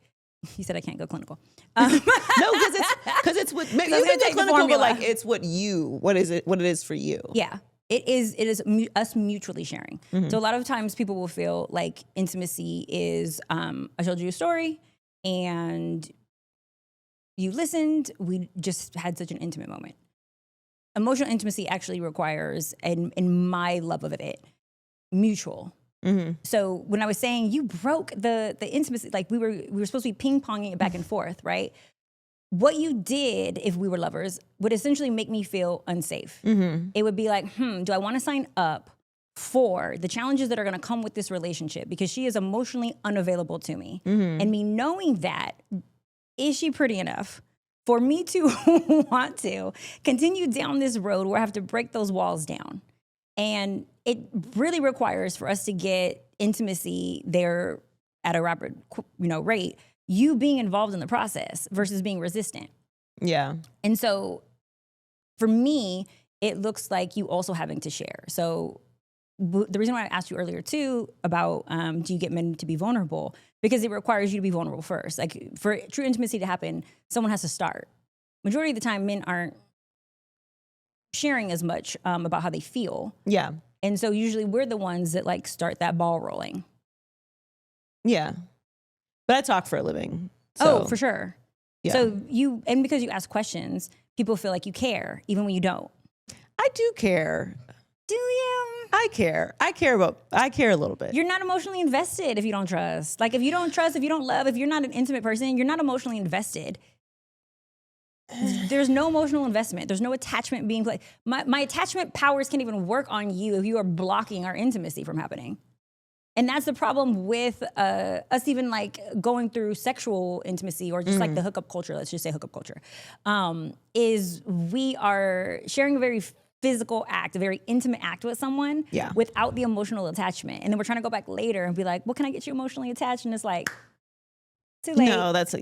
said I can't go clinical. No, because it's what maybe you can go clinical, but like it's what it is for you. Yeah. It is us mutually sharing. So a lot of times people will feel like intimacy is, I told you a story and you listened, we just had such an intimate moment. Emotional intimacy actually requires, in my love of it, mutual. So when I was saying you broke the intimacy, like we were supposed to be ping-ponging it back and forth, right? What you did, if we were lovers, would essentially make me feel unsafe. It would be like, do I want to sign up for the challenges that are going to come with this relationship? Because she is emotionally unavailable to me. And me knowing that, is she pretty enough for me to want to continue down this road where I have to break those walls down? And it really requires for us to get intimacy there at a rapid, rate, you being involved in the process versus being resistant. Yeah. And so for me, it looks like you also having to share. So the reason why I asked you earlier too about do you get men to be vulnerable? Because it requires you to be vulnerable first. Like for true intimacy to happen, someone has to start. Majority of the time, men aren't sharing as much about how they feel. Yeah. And so usually we're the ones that like start that ball rolling. Yeah. But I talk for a living. So. Oh, for sure. Yeah. So because you ask questions, people feel like you care, even when you don't. I do care. Do you? I care. I care a little bit. You're not emotionally invested if you don't trust. Like if you don't trust, if you don't love, if you're not an intimate person, you're not emotionally invested. There's no emotional investment. There's no attachment being played. My attachment powers can't even work on you if you are blocking our intimacy from happening. And that's the problem with us even like going through sexual intimacy or just like the hookup culture, let's just say hookup culture, is we are sharing a very physical act, a very intimate act with someone without the emotional attachment. And then we're trying to go back later and be like, well, can I get you emotionally attached? And it's like, too late. No, that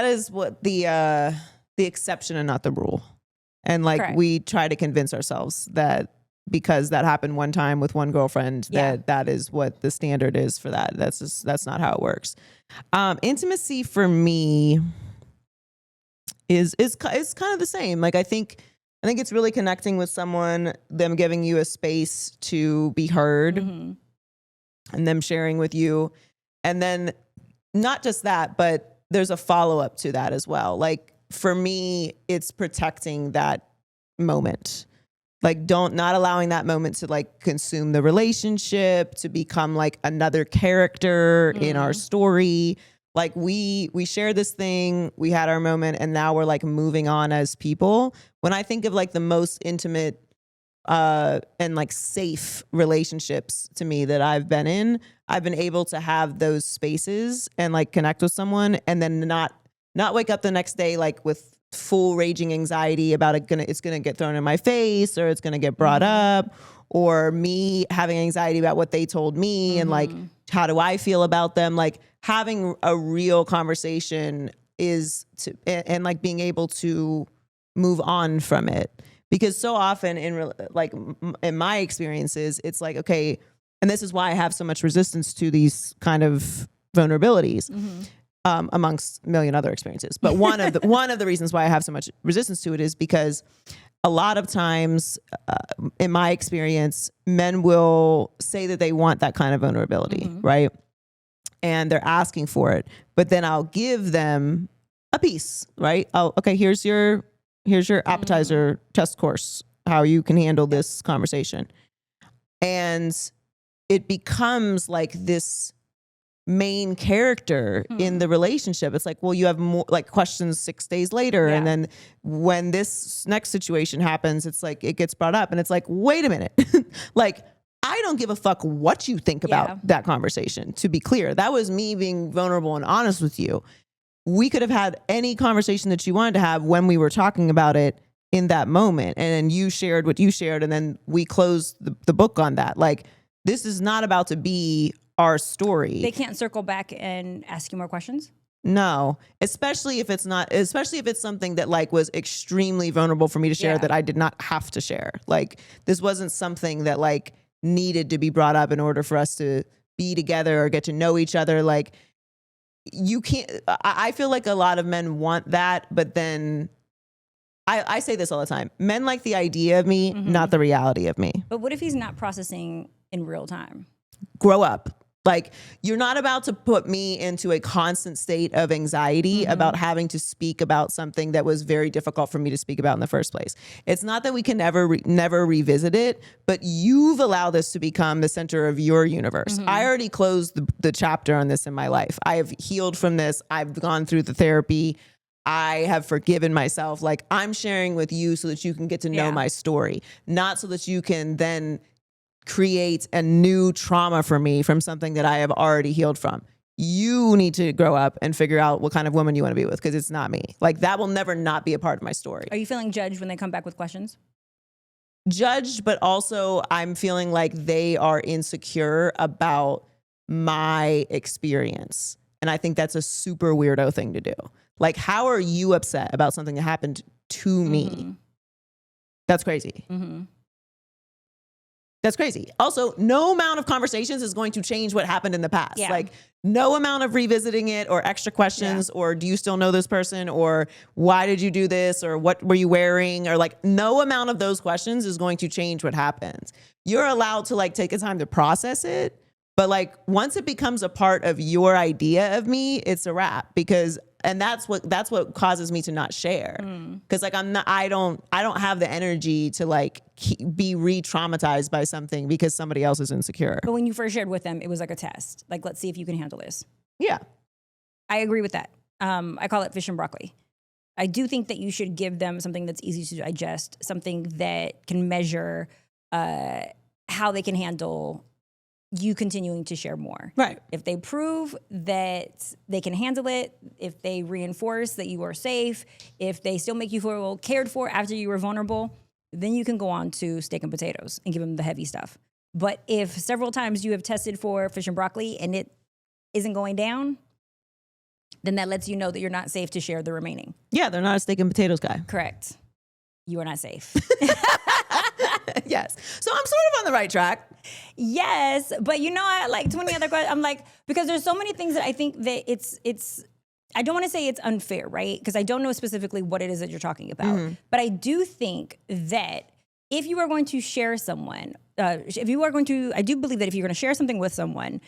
is what the exception and not the rule. And like Correct. we try to convince ourselves that because that happened one time with one girlfriend, that is what the standard is for that. That's not how it works. Intimacy for me is kind of the same. Like I think it's really connecting with someone, them giving you a space to be heard, and them sharing with you. And then not just that, but there's a follow-up to that as well. Like for me, it's protecting that moment. Like not allowing that moment to like consume the relationship, to become like another character in our story. Like we shared this thing, we had our moment, and now we're like moving on as people. When I think of like the most intimate and like safe relationships to me that I've been in, I've been able to have those spaces and like connect with someone and then not wake up the next day like with full raging anxiety about it's gonna get thrown in my face, or it's gonna get brought up, or me having anxiety about what they told me and like how do I feel about them. Like having a real conversation and like being able to move on from it. Because so often in my experiences, it's like, okay, and this is why I have so much resistance to these kind of vulnerabilities, amongst a million other experiences. But one of the reasons why I have so much resistance to it is because a lot of times, in my experience, men will say that they want that kind of vulnerability, right? And they're asking for it, but then I'll give them a piece, right? Okay, here's your appetizer test course, how you can handle this conversation. And it becomes like this main character in the relationship. It's like, well, you have more like questions 6 days later. And then when this next situation happens, it's like, it gets brought up and it's like, wait a minute. Like, I don't give a fuck what you think about that conversation. To be clear, that was me being vulnerable and honest with you. We could have had any conversation that you wanted to have when we were talking about it in that moment. And then you shared what you shared. And then we closed the book on that. Like, this is not about to be our story. They can't circle back and ask you more questions? No, especially if it's something that like was extremely vulnerable for me to share that I did not have to share. Like, this wasn't something that like needed to be brought up in order for us to be together or get to know each other. Like, you can't, I feel like a lot of men want that, but then I say this all the time. Men like the idea of me, not the reality of me. But what if he's not processing in real time? Grow up. Like, you're not about to put me into a constant state of anxiety about having to speak about something that was very difficult for me to speak about in the first place. It's not that we can never revisit it, but you've allowed this to become the center of your universe. I already closed the chapter on this in my life. I have healed from this. I've gone through the therapy. I have forgiven myself. Like, I'm sharing with you so that you can get to know my story, not so that you can then create a new trauma for me from something that I have already healed from. You need to grow up and figure out what kind of woman you want to be with, because it's not me. Like, that will never not be a part of my story. Are you feeling judged when they come back with questions? Judged, but also I'm feeling like they are insecure about my experience. And I think that's a super weirdo thing to do. Like, how are you upset about something that happened to me? That's crazy. That's crazy. Also, no amount of conversations is going to change what happened in the past. Like, no amount of revisiting it or extra questions or do you still know this person or why did you do this or what were you wearing, or like, no amount of those questions is going to change what happens. You're allowed to like take the time to process it, but like, once it becomes a part of your idea of me, it's a wrap. And that's what causes me to not share. Cause like, I don't have the energy to like be re-traumatized by something because somebody else is insecure. But when you first shared with them, it was like a test. Like, let's see if you can handle this. Yeah. I agree with that. I call it fish and broccoli. I do think that you should give them something that's easy to digest, something that can measure how they can handle you continuing to share more. Right. If they prove that they can handle it, if they reinforce that you are safe, if they still make you feel cared for after you were vulnerable, then you can go on to steak and potatoes and give them the heavy stuff. But if several times you have tested for fish and broccoli and it isn't going down, then that lets you know that you're not safe to share the remaining. Yeah, they're not a steak and potatoes guy. Correct. You are not safe. Yes. So I'm sort of on the right track. Yes. But you know, I like 20 other questions. I'm like, because there's so many things that I think that it's I don't want to say it's unfair, right? Because I don't know specifically what it is that you're talking about. But I do think that if you are going to share someone, I do believe that if you're going to share something with someone,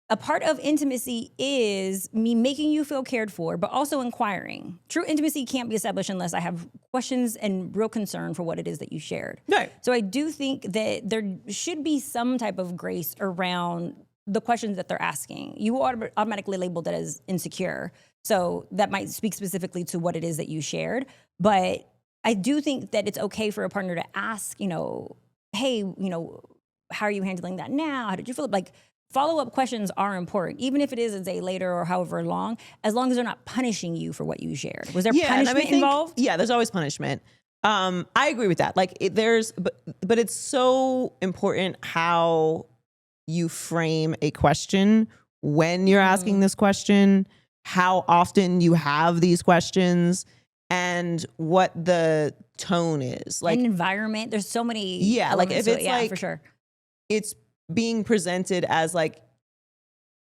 a part of intimacy is me making you feel cared for, but also inquiring. True intimacy can't be established unless I have questions and real concern for what it is that you shared. Right. So I do think that there should be some type of grace around the questions that they're asking. You automatically labeled that as insecure. So that might speak specifically to what it is that you shared. But I do think that it's okay for a partner to ask, hey, how are you handling that now? How did you feel? Like, follow-up questions are important, even if it is a day later or however long, as long as they're not punishing you for what you shared. Was there punishment involved? Yeah, there's always punishment. I agree with that. Like but it's so important how you frame a question when you're asking this question, how often you have these questions, and what the tone is. Like an environment. There's so many. Yeah, like if it's like, for sure, it's being presented as like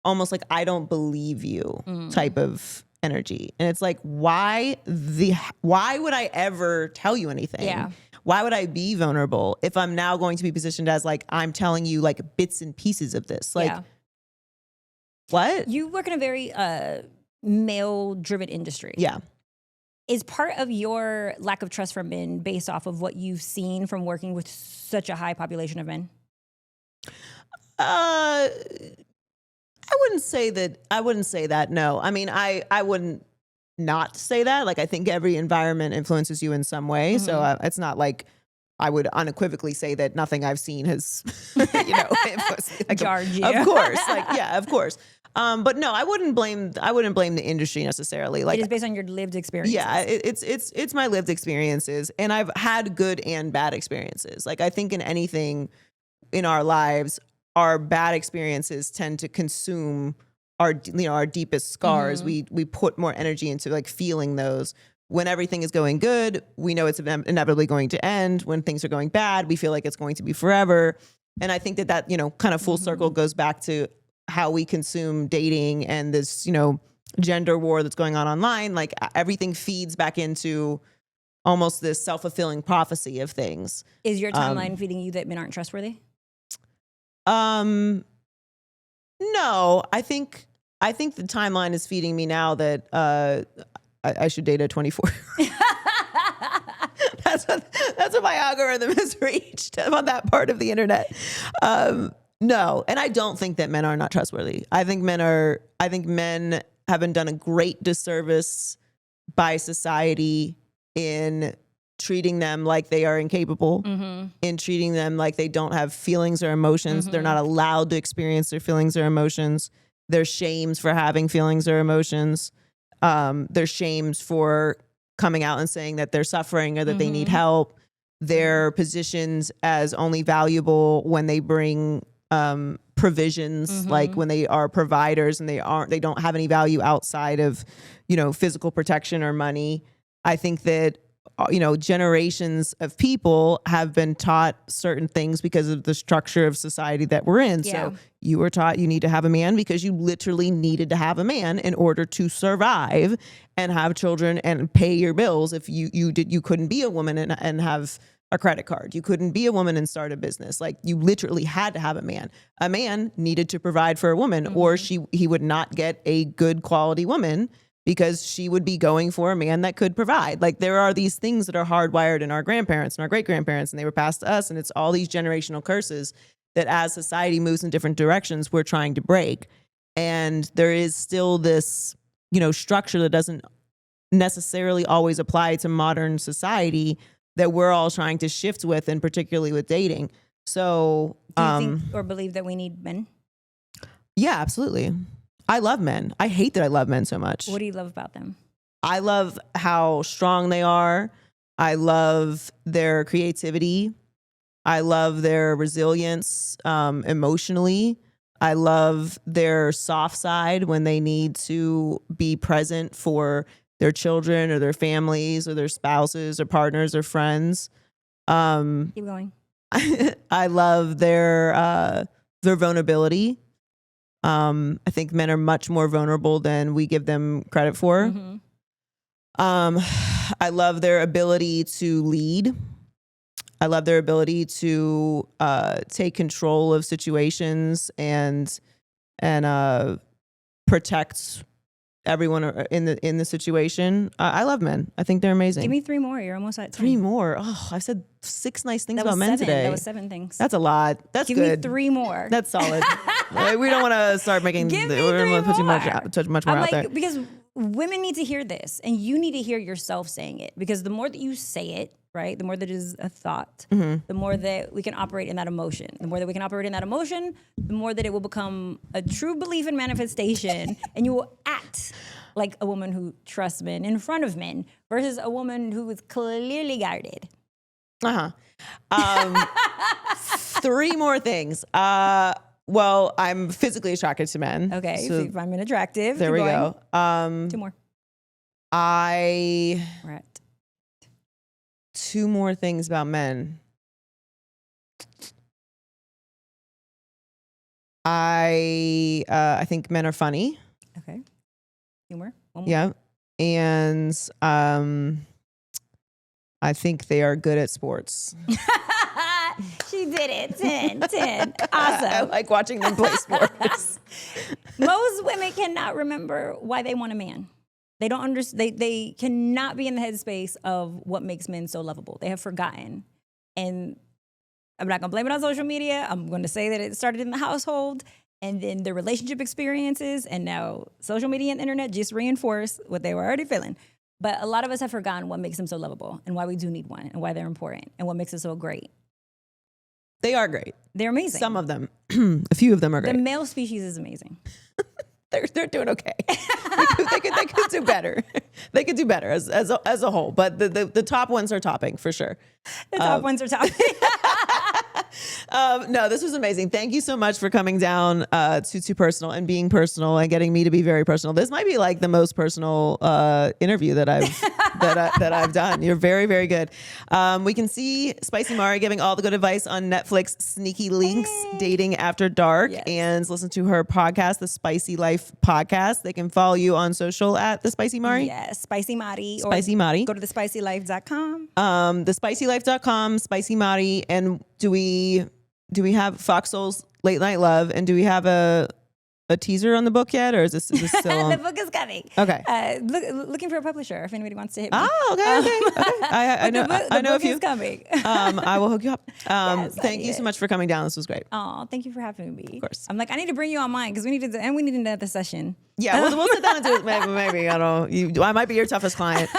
almost like I don't believe you type of energy. And it's like, why would I ever tell you anything? Yeah. Why would I be vulnerable if I'm now going to be positioned as like, I'm telling you like bits and pieces of this? Like, what? You work in a very male driven industry. Yeah. Is part of your lack of trust for men based off of what you've seen from working with such a high population of men? I wouldn't say that. No. I mean, I wouldn't not say that. Like, I think every environment influences you in some way. So it's not like I would unequivocally say that nothing I've seen has, influenced, like, jarred you. Of course. Like, yeah, of course. But no, I wouldn't blame the industry necessarily. Like, it is based on your lived experiences. Yeah, it's my lived experiences, and I've had good and bad experiences. Like, I think in anything in our lives, our bad experiences tend to consume our deepest scars. We put more energy into like feeling those. When everything is going good, we know it's inevitably going to end. When things are going bad, we feel like it's going to be forever. And I think that kind of full circle goes back to how we consume dating and this, gender war that's going on online. Like, everything feeds back into almost this self-fulfilling prophecy of things. Is your timeline feeding you that men aren't trustworthy? No, I think the timeline is feeding me now that I should date a 24. That's what my algorithm has reached on that part of the internet. No, and I don't think that men are not trustworthy. I think men have been done a great disservice by society in treating them like they are incapable, in treating them like they don't have feelings or emotions. They're not allowed to experience their feelings or emotions. They're shamed for having feelings or emotions. They're shamed for coming out and saying that they're suffering or that they need help. They're positioned as only valuable when they bring provisions, like when they are providers, and they don't have any value outside of, physical protection or money. I think that generations of people have been taught certain things because of the structure of society that we're in. Yeah. So you were taught you need to have a man because you literally needed to have a man in order to survive and have children and pay your bills. If you couldn't be a woman and have a credit card. You couldn't be a woman and start a business. Like, you literally had to have a man. A man needed to provide for a woman, or he would not get a good quality woman, because she would be going for a man that could provide. Like, there are these things that are hardwired in our grandparents and our great-grandparents, and they were passed to us, and it's all these generational curses that as society moves in different directions, we're trying to break. And there is still this, structure that doesn't necessarily always apply to modern society that we're all trying to shift with, and particularly with dating. So, do you think or believe that we need men? Yeah, absolutely. I love men. I hate that I love men so much. What do you love about them? I love how strong they are. I love their creativity. I love their resilience emotionally. I love their soft side when they need to be present for their children or their families or their spouses or partners or friends. Keep going. I love their vulnerability. I think men are much more vulnerable than we give them credit for. I love their ability to lead. I love their ability to take control of situations and protect everyone in the situation. I love men. I think they're amazing. Give me 3 more. You're almost at 10. 3 more. Oh, I've said 6 nice things about men today. That was 7 things. That's a lot. That's Give good. me 3 more. That's solid. We don't want to start making. Give me we don't 3 want to put more. much more out there. Because women need to hear this, and you need to hear yourself saying it. Because the more that you say it, right? The more that it is a thought, Mm-hmm. the more that we can operate in that emotion. The more that we can operate in that emotion, the more that it will become a true belief and manifestation, and you will act like a woman who trusts men in front of men versus a woman who is clearly guarded. Three more things. Well, I'm physically attracted to men. Okay, so if I'm attractive, there we go. Two more. We're at two more things about men. I think men are funny. Okay. Humor. One more. Yeah. And I think they are good at sports. She did it. 10. Awesome. I like watching them play sports. Most women cannot remember why they want a man. They don't understand. They cannot be in the headspace of what makes men so lovable. They have forgotten. And I'm not going to blame it on social media. I'm going to say that it started in the household and then the relationship experiences. And now social media and the internet just reinforce what they were already feeling. But a lot of us have forgotten what makes them so lovable and why we do need one and why they're important and what makes us so great. They are great. They're amazing. Some of them. A few of them are great. The male species is amazing. They're doing okay. they could do better. They could do better as a whole. But the top ones are topping for sure. The top ones are topping. No, this was amazing. Thank you so much for coming down to Too Personal and being personal and getting me to be very personal. This might be like the most personal interview that I've done. You're very, very good. We can see Spicy Mari giving all the good advice on Netflix Sneaky Links, Dating After Dark, and listen to her podcast, The Spicy Life Podcast. They can follow you on social at The Spicy Mari. Yes, Spicy Mari. Spicy Mari. Go to thespicylife.com. Thespicylife.com, Spicy Mari. And do we have Foxsoul's Late Night Love? And do we have a teaser on the book yet, or is this still on? The book is coming. Okay. Looking for a publisher if anybody wants to hit me. Oh, okay. I know a few. Is coming. I will hook you up. Yes, thank you so much for coming down. This was great. Oh, thank you for having me. Of course. I'm like, I need to bring you on mine because we need another session. Yeah, we'll sit down and do it. Maybe I don't. I might be your toughest client.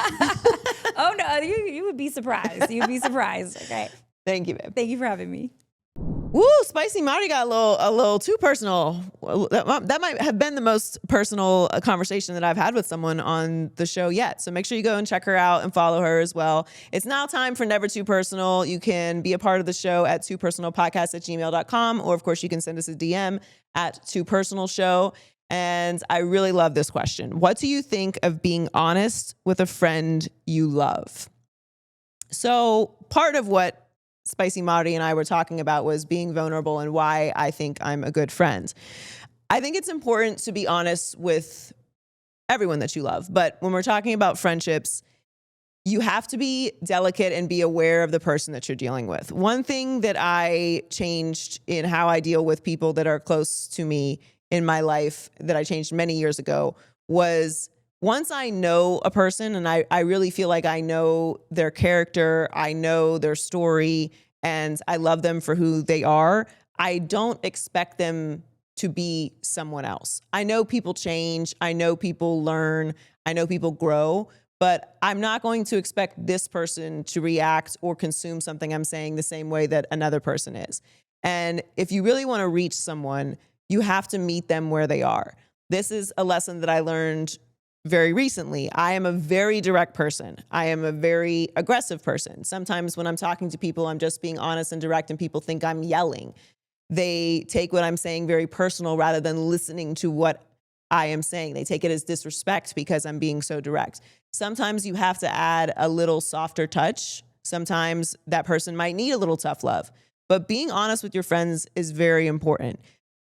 Oh no, you would be surprised. You'd be surprised. Okay. Thank you, babe. Thank you for having me. Woo, Spicy Mari got a little too personal. That might have been the most personal conversation that I've had with someone on the show yet. So make sure you go and check her out and follow her as well. It's now time for Never Too Personal. You can be a part of the show at toopersonalpodcast@gmail.com, or of course you can send us a DM at toopersonalshow. And I really love this question. What do you think of being honest with a friend you love? So part of what Spicy Mari and I were talking about was being vulnerable and why I think I'm a good friend. I think it's important to be honest with everyone that you love. But when we're talking about friendships, you have to be delicate and be aware of the person that you're dealing with. One thing that I changed in how I deal with people that are close to me in my life that I changed many years ago was once I know a person and I really feel like I know their character, I know their story, and I love them for who they are, I don't expect them to be someone else. I know people change. I know people learn. I know people grow, but I'm not going to expect this person to react or consume something I'm saying the same way that another person is. And if you really want to reach someone, you have to meet them where they are. This is a lesson that I learned very recently. I am a very direct person. I am a very aggressive person. Sometimes when I'm talking to people, I'm just being honest and direct and people think I'm yelling. They take what I'm saying very personal rather than listening to what I am saying. They take it as disrespect because I'm being so direct. Sometimes you have to add a little softer touch. Sometimes that person might need a little tough love. But being honest with your friends is very important.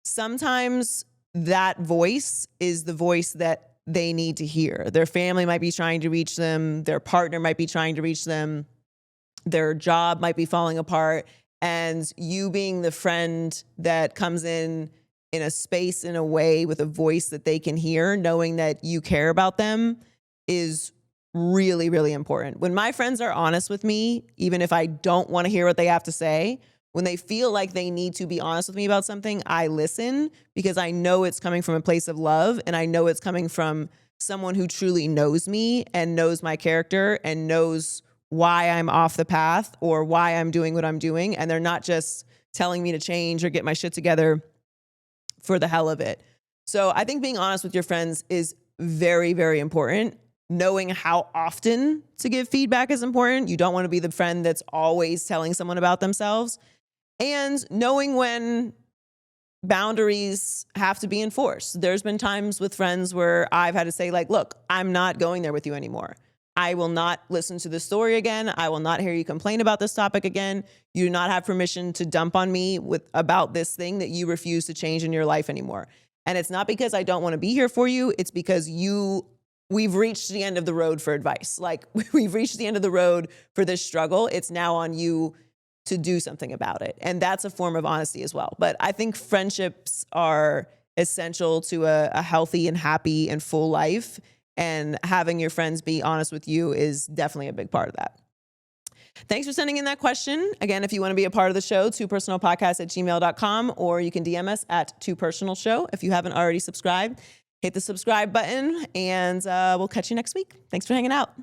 Sometimes that voice is the voice that they need to hear. Their family might be trying to reach them. Their partner might be trying to reach them. Their job might be falling apart. And you being the friend that comes in a space, in a way, with a voice that they can hear, knowing that you care about them is really, really important. When my friends are honest with me, even if I don't want to hear what they have to say, when they feel like they need to be honest with me about something, I listen because I know it's coming from a place of love and I know it's coming from someone who truly knows me and knows my character and knows why I'm off the path or why I'm doing what I'm doing. And they're not just telling me to change or get my shit together for the hell of it. So I think being honest with your friends is very, very important. Knowing how often to give feedback is important. You don't want to be the friend that's always telling someone about themselves. And knowing when boundaries have to be enforced. There's been times with friends where I've had to say, like, look, I'm not going there with you anymore. I will not listen to this story again. I will not hear you complain about this topic again. You do not have permission to dump on me about this thing that you refuse to change in your life anymore. And it's not because I don't want to be here for you. It's because we've reached the end of the road for advice. Like, we've reached the end of the road for this struggle. It's now on you to do something about it. And that's a form of honesty as well. But I think friendships are essential to a healthy and happy and full life. And having your friends be honest with you is definitely a big part of that. Thanks for sending in that question. Again, if you want to be a part of the show, twopersonalpodcast@gmail.com, or you can DM us at twopersonalshow. If you haven't already subscribed, hit the subscribe button, and we'll catch you next week. Thanks for hanging out.